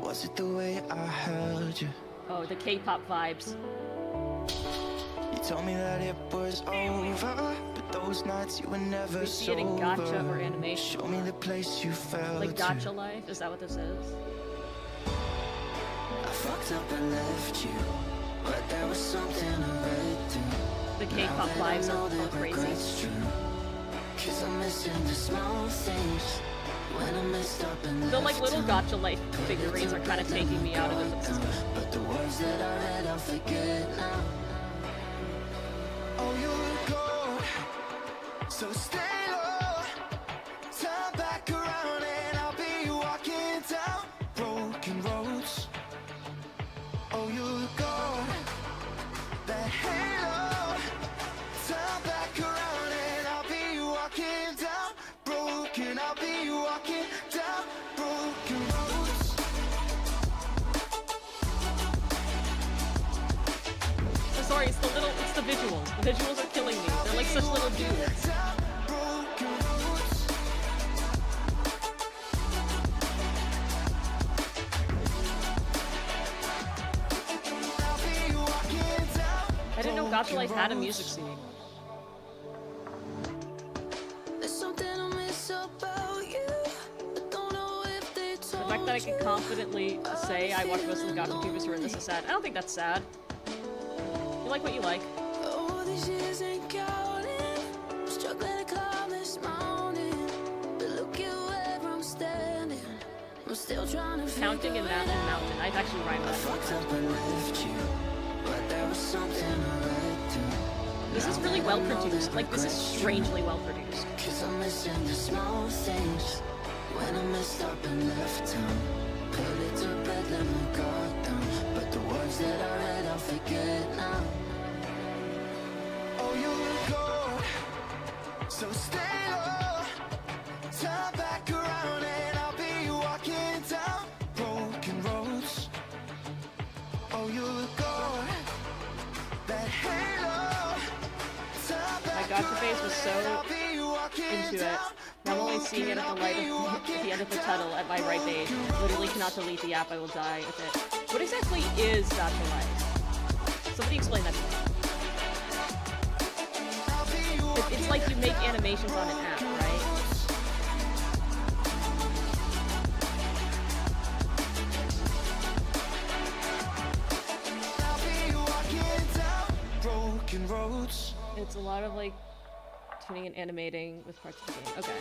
Was it the way I held you? Oh, the K-pop vibes. You told me that it was over, but those nights you were never We see it in gacha or animation. Show me the place you fell Like to. Gacha Life? Is that what this is? I fucked up and left you, but there was something I read through. The K-pop vibes are crazy. Cause I'm missing the small things when I messed up and The like little Gacha Life figurines are kind of taking me out of it. But the words that I read I'll forget now. Oh, you're gone, so stay low. Turn back around and I'll be walking down broken roads. Oh, you're gone, that halo. Turn back around and I'll be walking down broken. I'll be walking down broken roads. I'm sorry, it's the visuals. The visuals are killing me. They're like such little dudes. I didn't know Gacha Life had a music scene. There's something I miss about you. I don't know if they The told fact that I can confidently say I watch most of the Gacha tubers who are in this is sad. I don't think that's sad. You like what you like. Oh, these years ain't counting. I'm struggling to climb this mountain. But look at where I'm standing. I'm still trying to Counting in Mountain Mountain. I've actually rhymed that. This is really well produced. Like, this is strangely well produced. Cause I'm missing the small things when I messed up and left town. Put it to bed, let my guard down. But the words that I read, I'll forget now. Oh, you're gone, so stay low. Turn back around and I'll be walking down broken roads. Oh, you're gone, that halo. My Gacha face was so into it. I'm only seeing it at the light of at the end of the tunnel at my right page. Literally cannot delete the app, I will die with it. What exactly is Gacha Life? Somebody explain that to me. It's like you make animations on an app, right? Broken roads. It's a lot of like tuning and animating with parts of the game. Okay.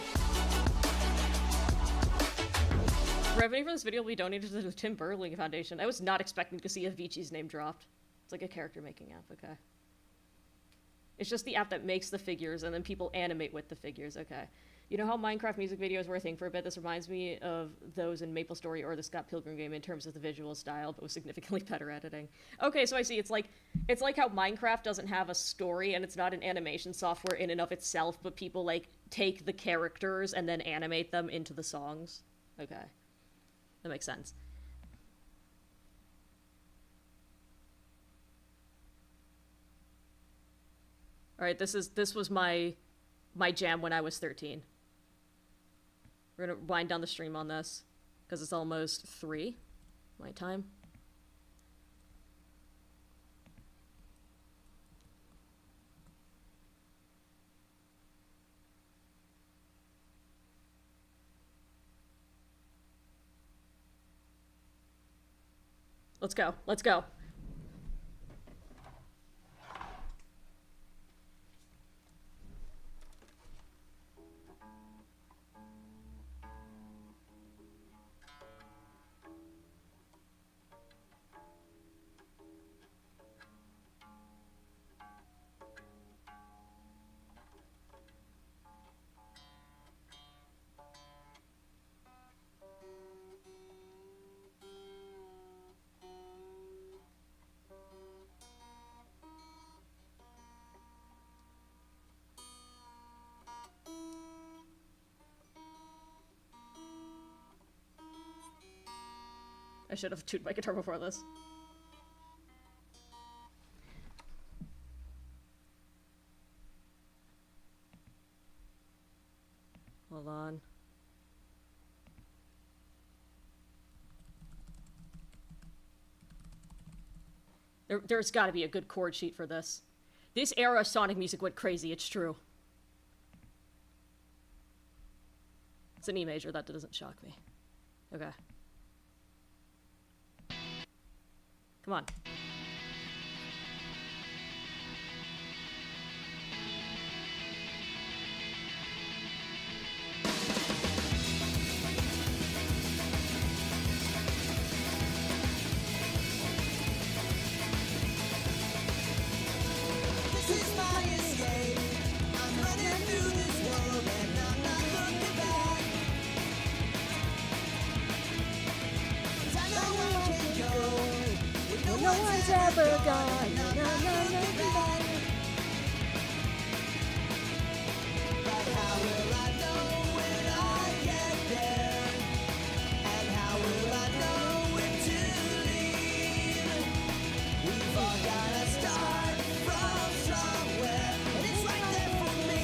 Revenue for this video will be donated to the Tim Berling Foundation. I was not expecting to see Avicii's name dropped. It's like a character making app, okay. It's just the app that makes the figures, and then people animate with the figures. Okay. You know how Minecraft music videos were a thing for a bit? This reminds me of those in MapleStory or the Scott Pilgrim game in terms of the visual style, but with significantly better editing. Okay, so I see. It's like how Minecraft doesn't have a story, and it's not an animation software in and of itself, but people, like, take the characters and then animate them into the songs. Okay. That makes sense. Alright, this was my jam when I was 13. We're gonna wind down the stream on this, because it's almost 3, my time. Let's go, let's go. I should have tuned my guitar before this. Hold on. There's gotta be a good chord sheet for this. This era of Sonic music went crazy, it's true. It's an E major, that doesn't shock me. Okay. Come on. This is my escape. I'm running through this world and I'm not looking back. I know I can go. No one's ever gone. No, no, no, no, no. But how will I know when I get there? And how will I know when to leave? We've all gotta start from somewhere, and it's right there for me.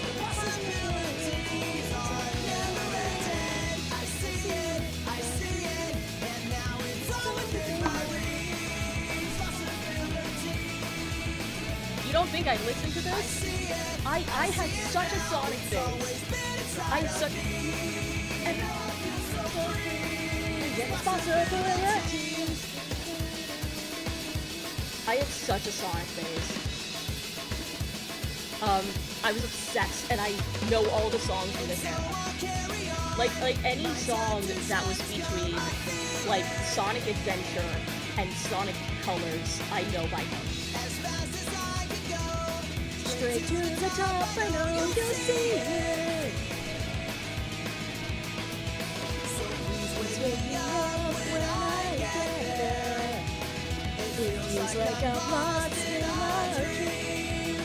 The possibilities are never ending. I see it, and now it's all within my reach. You don't think I listened to this? I had such a Sonic phase. I had such I had such a Sonic phase. I was obsessed, and I know all the songs from this era. Like any song that was between, like, Sonic Adventure and Sonic Colors, I know by heart. Straight to the top, I know you'll see it. What's waking up when I get there? It feels like I'm lost in a dream.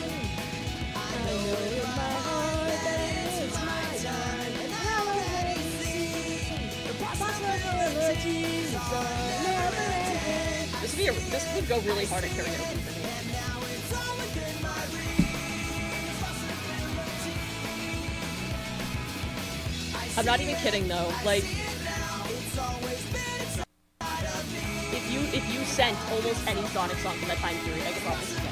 I know in my heart that it's my time, and now I see the possibilities are never ending. This would go really hard at karaoke for me. I'm not even kidding though, like, if you sent almost any Sonic song from that time period, I could probably sing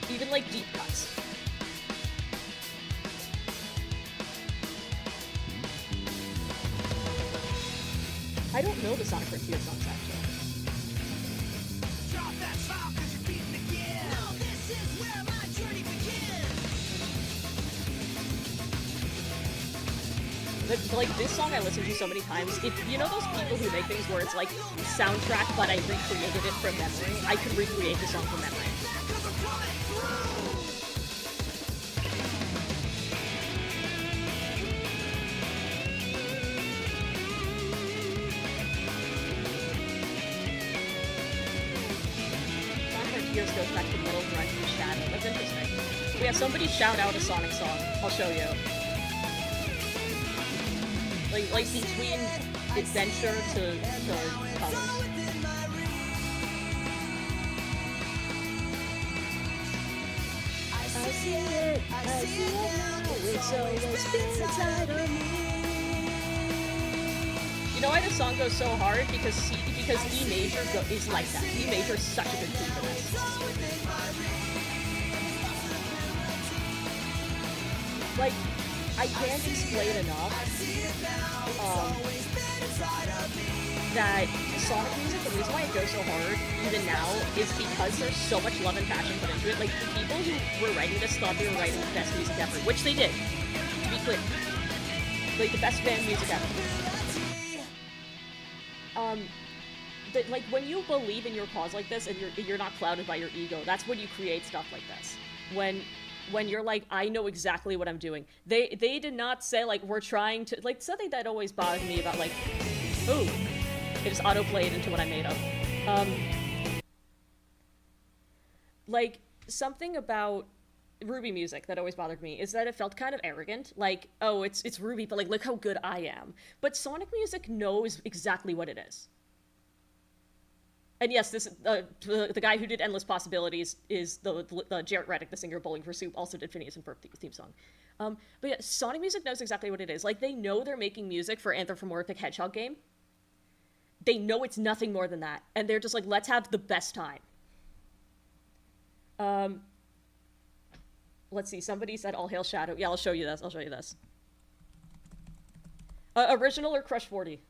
it. Even like deep cuts. I don't know the Sonic Frontier songs actually. Like, this song I listened to so many times. If you know those people who make things where it's like soundtrack, but I recreated it from memory, I could recreate the song from memory. goes back to Little Grunt and Shadow. That's interesting. We have somebody shout out a Sonic song. I'll show you. Like between adventure to colors. I see it now, it's always been inside of me. You know why the song goes so hard? Because E major is like that. E major is such a good key for this. Like, I can't explain enough that Sonic music, the reason why it goes so hard, even now, is because there's so much love and passion put into it. Like, the people who were writing this thought they were writing the best music ever, which they did, to be clear. Like, the best band music ever. But, like, when you believe in your cause like this, and you're not clouded by your ego, that's when you create stuff like this. When you're like, I know exactly what I'm doing. They did not say, like, we're trying to... Like, something that always bothered me about, like... Ooh. It just auto-played into what I made up. Like, something about Ruby music that always bothered me is that it felt kind of arrogant. Like, oh, it's Ruby, but, like, look how good I am. But Sonic music knows exactly what it is. And yes, this the guy who did Endless Possibilities is the Jarrett Reddick, the singer of Bowling for Soup, also did Phineas and Ferb theme song. But yeah, Sonic music knows exactly what it is. Like, they know they're making music for Anthropomorphic Hedgehog game. They know it's nothing more than that. And they're just like, let's have the best time. Let's see, somebody said All Hail Shadow. Yeah, I'll show you this. Original or Crush 40?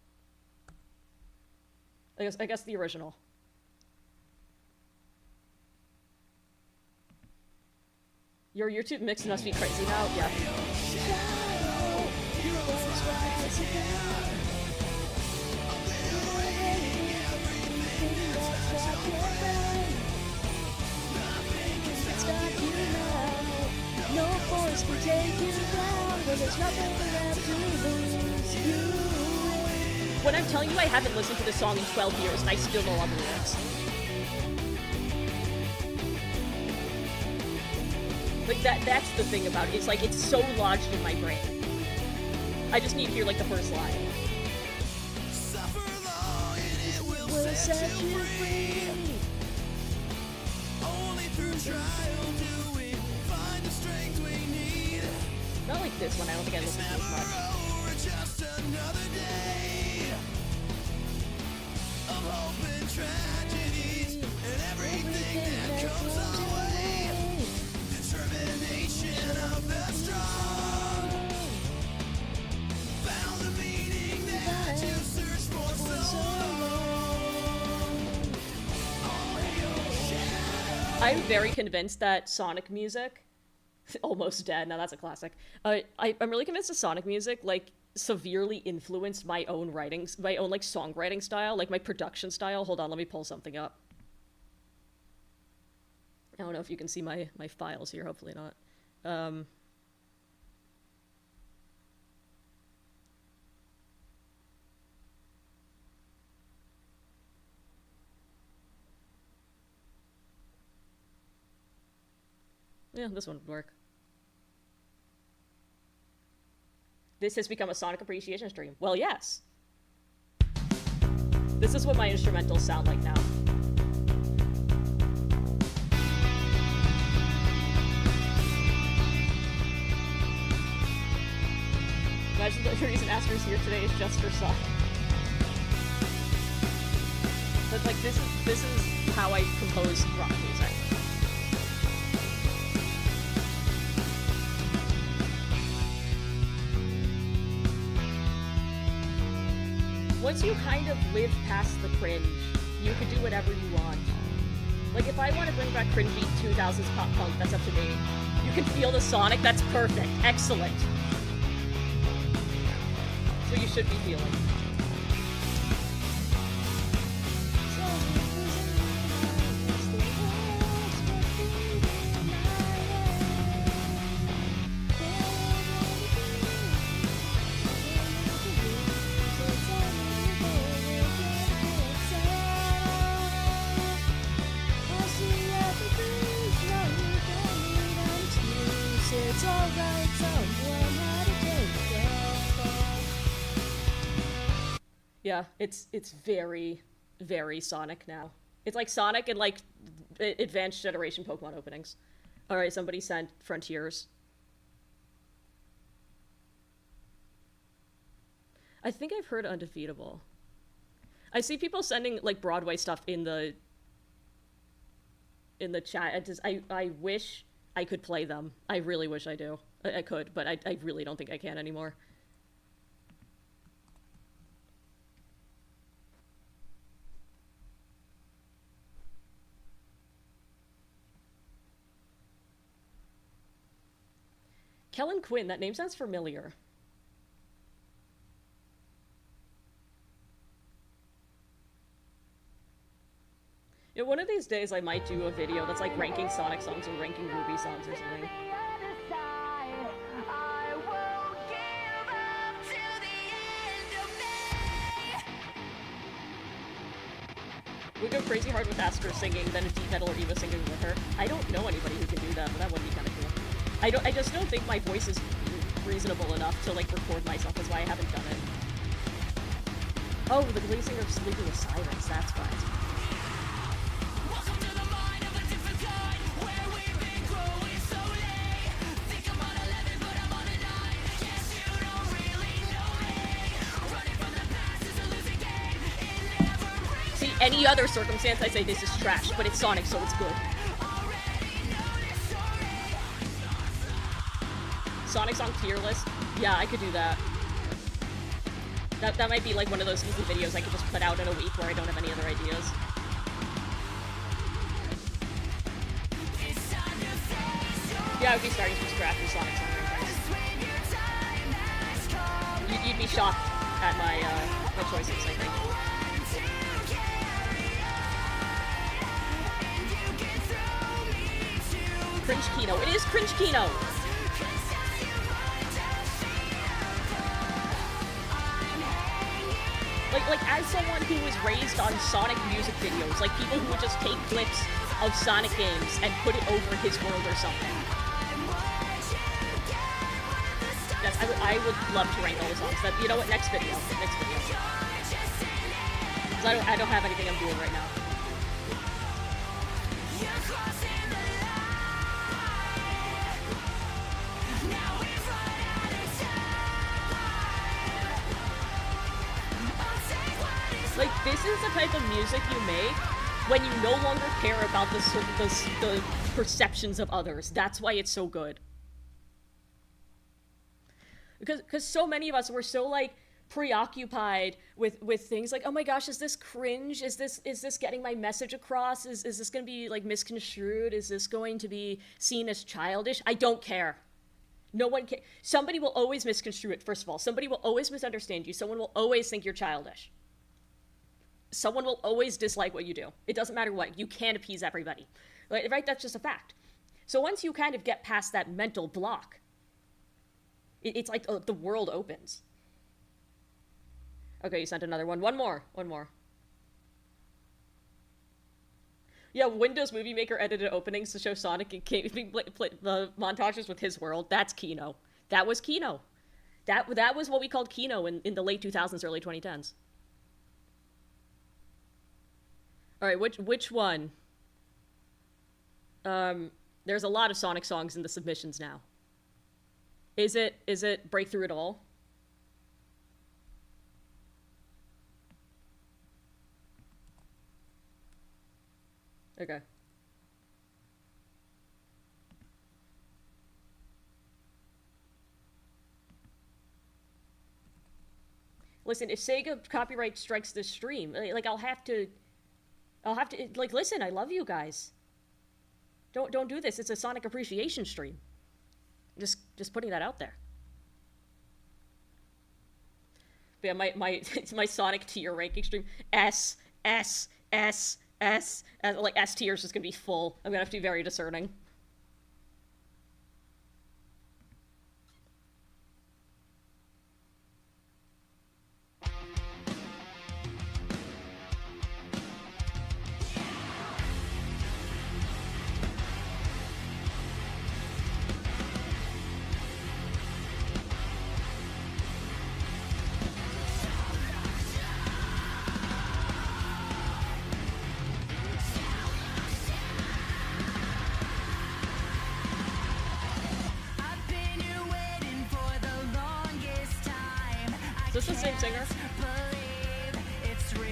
I guess the original. Your YouTube mix must be crazy now. Yeah. No force can take you down, but there's nothing left to lose. When I'm telling you I haven't listened to this song in 12 years and I still know all the lyrics. Like, that's the thing about it. It's like, it's so lodged in my brain. I just need to hear, like, the first line. Suffer long and it will set you free. Only through trial do we find the strength we need. Not like this one, I don't think I listened to this much. Just another day of hope and tragedies and everything that comes our way. Determination of the strong found the meaning that you searched for so long. I'm very convinced that Sonic music, Almost Dead, now that's a classic. I'm really convinced that Sonic music, like, severely influenced my own writings, my own, like, songwriting style, like, my production style. Hold on, let me pull something up. I don't know if you can see my files here, hopefully not. Yeah, this one would work. This has become a Sonic appreciation stream. Well, yes. This is what my instrumentals sound like now. Imagine the reason Asper's here today is just for Sonic. But, like, this is how I compose rock music. Once you kind of live past the cringe, you can do whatever you want. Like, if I want to bring back cringy 2000s pop punk, that's up to me. You can feel the Sonic, that's perfect. Excellent. So you should be feeling. It's alright, someone had to take the fall. Yeah, it's very, very Sonic now. It's like Sonic and like advanced generation Pokemon openings. Alright, somebody sent Frontiers. I think I've heard Undefeatable. I see people sending like Broadway stuff in the chat. I wish I could play them. I really wish I do. I could, but I really don't think I can anymore. Kellen Quinn, that name sounds familiar. Yeah, one of these days I might do a video that's like ranking Sonic songs or ranking Ruby songs or something. We go crazy hard with Astro singing, then a deep metal or Eva singing with her. I don't know anybody who can do that, but that would be kind of cool. I just don't think my voice is reasonable enough to like record myself. That's why I haven't done it. Oh, the lead singer of Sleeping with Sirens. That's why. See, any other circumstance, I say this is trash, but it's Sonic, so it's good. Sonic song tier list? Yeah, I could do that. That might be like one of those easy videos I could just put out in a week where I don't have any other ideas. Yeah, I would be starting from scratch with Sonic song rankings. You'd be shocked at my choices, I think. Cringe Kino. It is Cringe Kino! Like, as someone who was raised on Sonic music videos, like people who would just take clips of Sonic games and put it over his world or something. Yes, I would love to rank all the songs. That, you know what? Next video. Next video. Because I don't have anything I'm doing right now. Like, this is the type of music you make when you no longer care about the perceptions of others. That's why it's so good. Because so many of us were so, like, preoccupied with things like, oh my gosh, is this cringe? Is this getting my message across? Is this going to be, like, misconstrued? Is this going to be seen as childish? I don't care. No one cares. Somebody will always misconstrue it, first of all. Somebody will always misunderstand you. Someone will always think you're childish. Someone will always dislike what you do. It doesn't matter what. You can't appease everybody. Right? That's just a fact. So once you kind of get past that mental block, it's like the world opens. Okay, you sent another one. One more. Yeah, Windows Movie Maker edited openings to show Sonic and the montages with his world. That's Kino. That was Kino. That was what we called Kino in the late 2000s, early 2010s. All right, which one? There's a lot of Sonic songs in the submissions now. Is it Breakthrough It All? Okay. Listen, if Sega copyright strikes this stream, like I'll have to like listen, I love you guys. Don't do this. It's a Sonic appreciation stream. Just putting that out there. But yeah, my Sonic tier ranking stream. S. Like S tier is just gonna be full. I'm gonna have to be very discerning. this the same singer? It's real.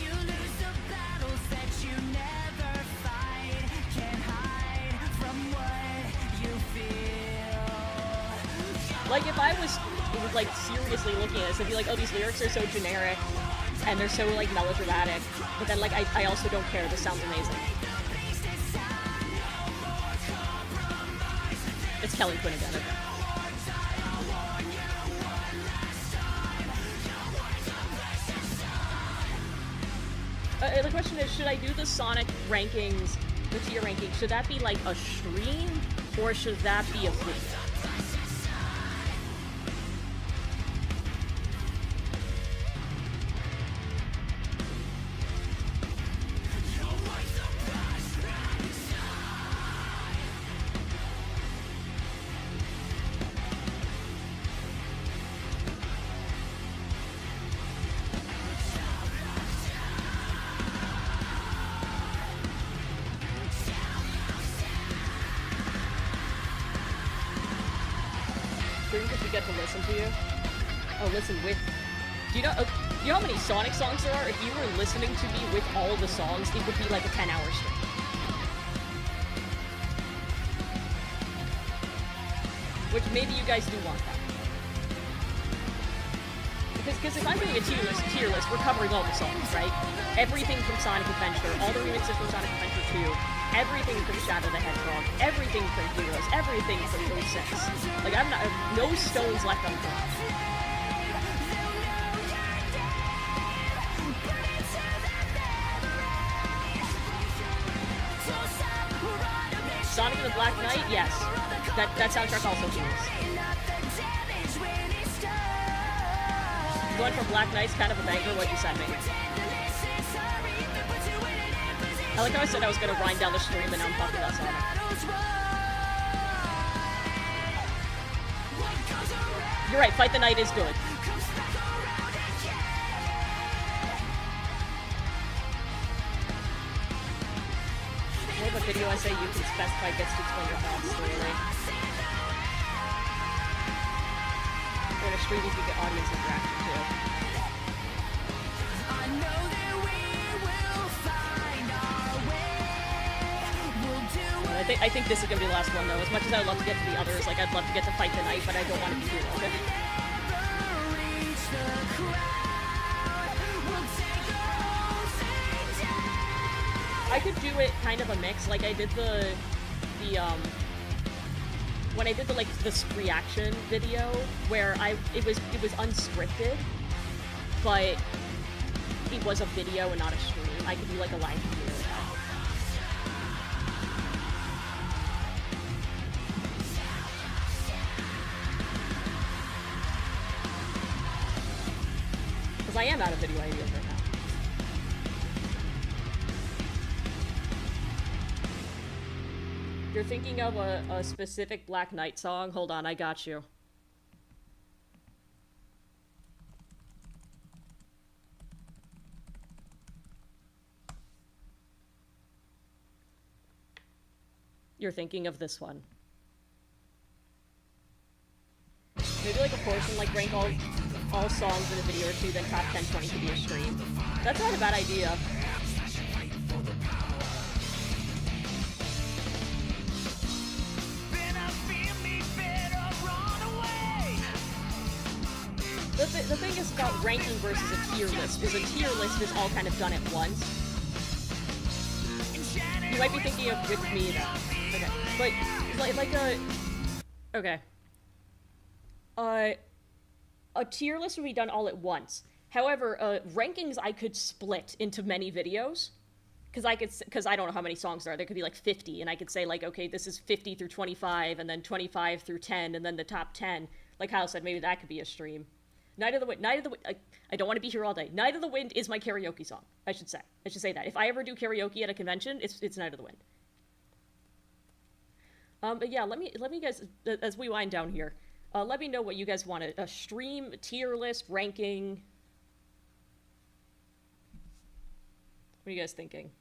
You lose the battles that you never fight. Can't hide from what you feel. Like, if I was, like, seriously looking at this, I'd be like, oh, these lyrics are so generic, and they're so, like, melodramatic, but then, like, I also don't care. This sounds amazing. It's Kelly Quinn again. The question is, should I do the Sonic rankings, the tier rankings, should that be like a stream, or should that be a video? Because we get to listen to you. Oh, listen with. Do you know how many Sonic songs there are? If you were listening to me with all of the songs, it would be like a 10-hour stream. Which maybe you guys do want that. Because if I'm doing a tier list, we're covering all the songs, right? Everything from Sonic Adventure, all the remixes from Sonic Adventure 2. Everything from Shadow the Hedgehog, everything from Heroes, everything from 06. Like, I have no stones left unturned. Sonic and the Black Knight, yes. That soundtrack also rules. Going for Black Knight's kind of a banger, what you said, me. I like how I said I was gonna grind down the stream and now I'm talking about Sonic. You're right, Fight the Night is good. More of a video essay you can specify gets to explain your thoughts clearly. Or in a stream you can get audience interaction too. I think this is gonna be the last one though. As much as I would love to get to the others, like I'd love to get to Fight the Night, but I don't want to be too long. I could do it kind of a mix, like I did when I did the this reaction video where it was unscripted, but it was a video and not a stream. I could do like a live video. I am out of video ideas right now. You're thinking of a specific Black Knight song? Hold on, I got you. You're thinking of this one. Maybe like a portion, like rank all songs in a video or two, then top 10, 20 could be a stream. That's not a bad idea. The thing is about ranking versus a tier list is is all kind of done at once. You might be thinking of with me though. Okay. But like a okay. A tier list would be done all at once. However, rankings I could split into many videos. Because I don't know how many songs there are. There could be like 50, and I could say like, okay, this is 50 through 25, and then 25 through 10, and then the top 10. Like Kyle said, maybe that could be a stream. Night of the Wind, I don't want to be here all day. Night of the Wind is my karaoke song, I should say that. If I ever do karaoke at a convention, it's Night of the Wind. But yeah, let me guys, as we wind down here, let me know what you guys want, a stream, a tier list, ranking. What are you guys thinking?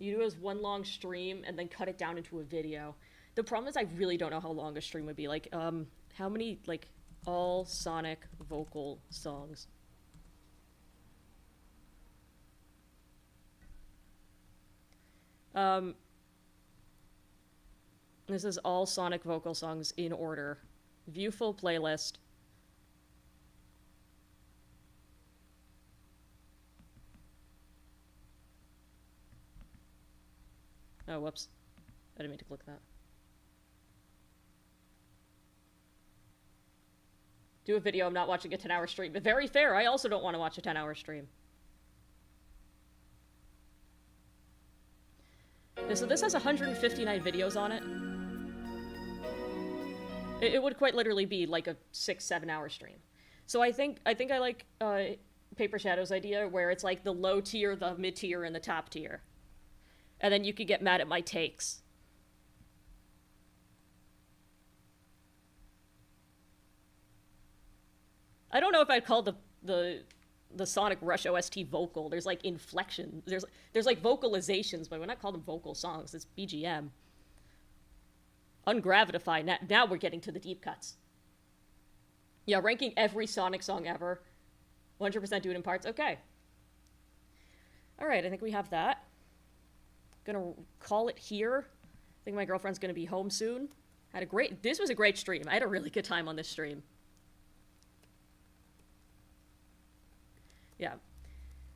You do it as one long stream and then cut it down into a video. The problem is I really don't know how long a stream would be. Like, how many, like, all Sonic vocal songs? This is all Sonic vocal songs in order. View full playlist. Oh, whoops. I didn't mean to click that. Do a video, I'm not watching a 10-hour stream. But very fair, I also don't want to watch a 10-hour stream. So this has 159 videos on it. It would quite literally be like a 6-7 hour stream. So I think I like Paper Shadow's idea where it's like the low tier, the mid tier, and the top tier. And then you could get mad at my takes. I don't know if I'd call the Sonic Rush OST vocal. There's like inflection. There's like vocalizations, but we're not calling them vocal songs. It's BGM. Ungravitify. Now we're getting to the deep cuts. Yeah, ranking every Sonic song ever. 100% do it in parts. Okay. Alright, I think we have that. Gonna call it here. I think my girlfriend's gonna be home soon. This was a great stream. I had a really good time on this stream. Yeah.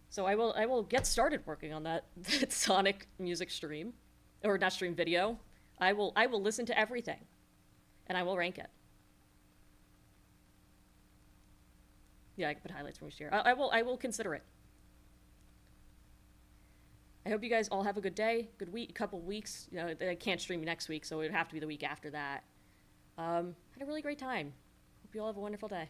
So I will get started working on that Sonic music stream. Or not stream, video. I will listen to everything. And I will rank it. Yeah, I can put highlights from each year. I will consider it. I hope you guys all have a good day, good week, couple weeks. You know, I can't stream next week, so it would have to be the week after that. Had a really great time. Hope you all have a wonderful day.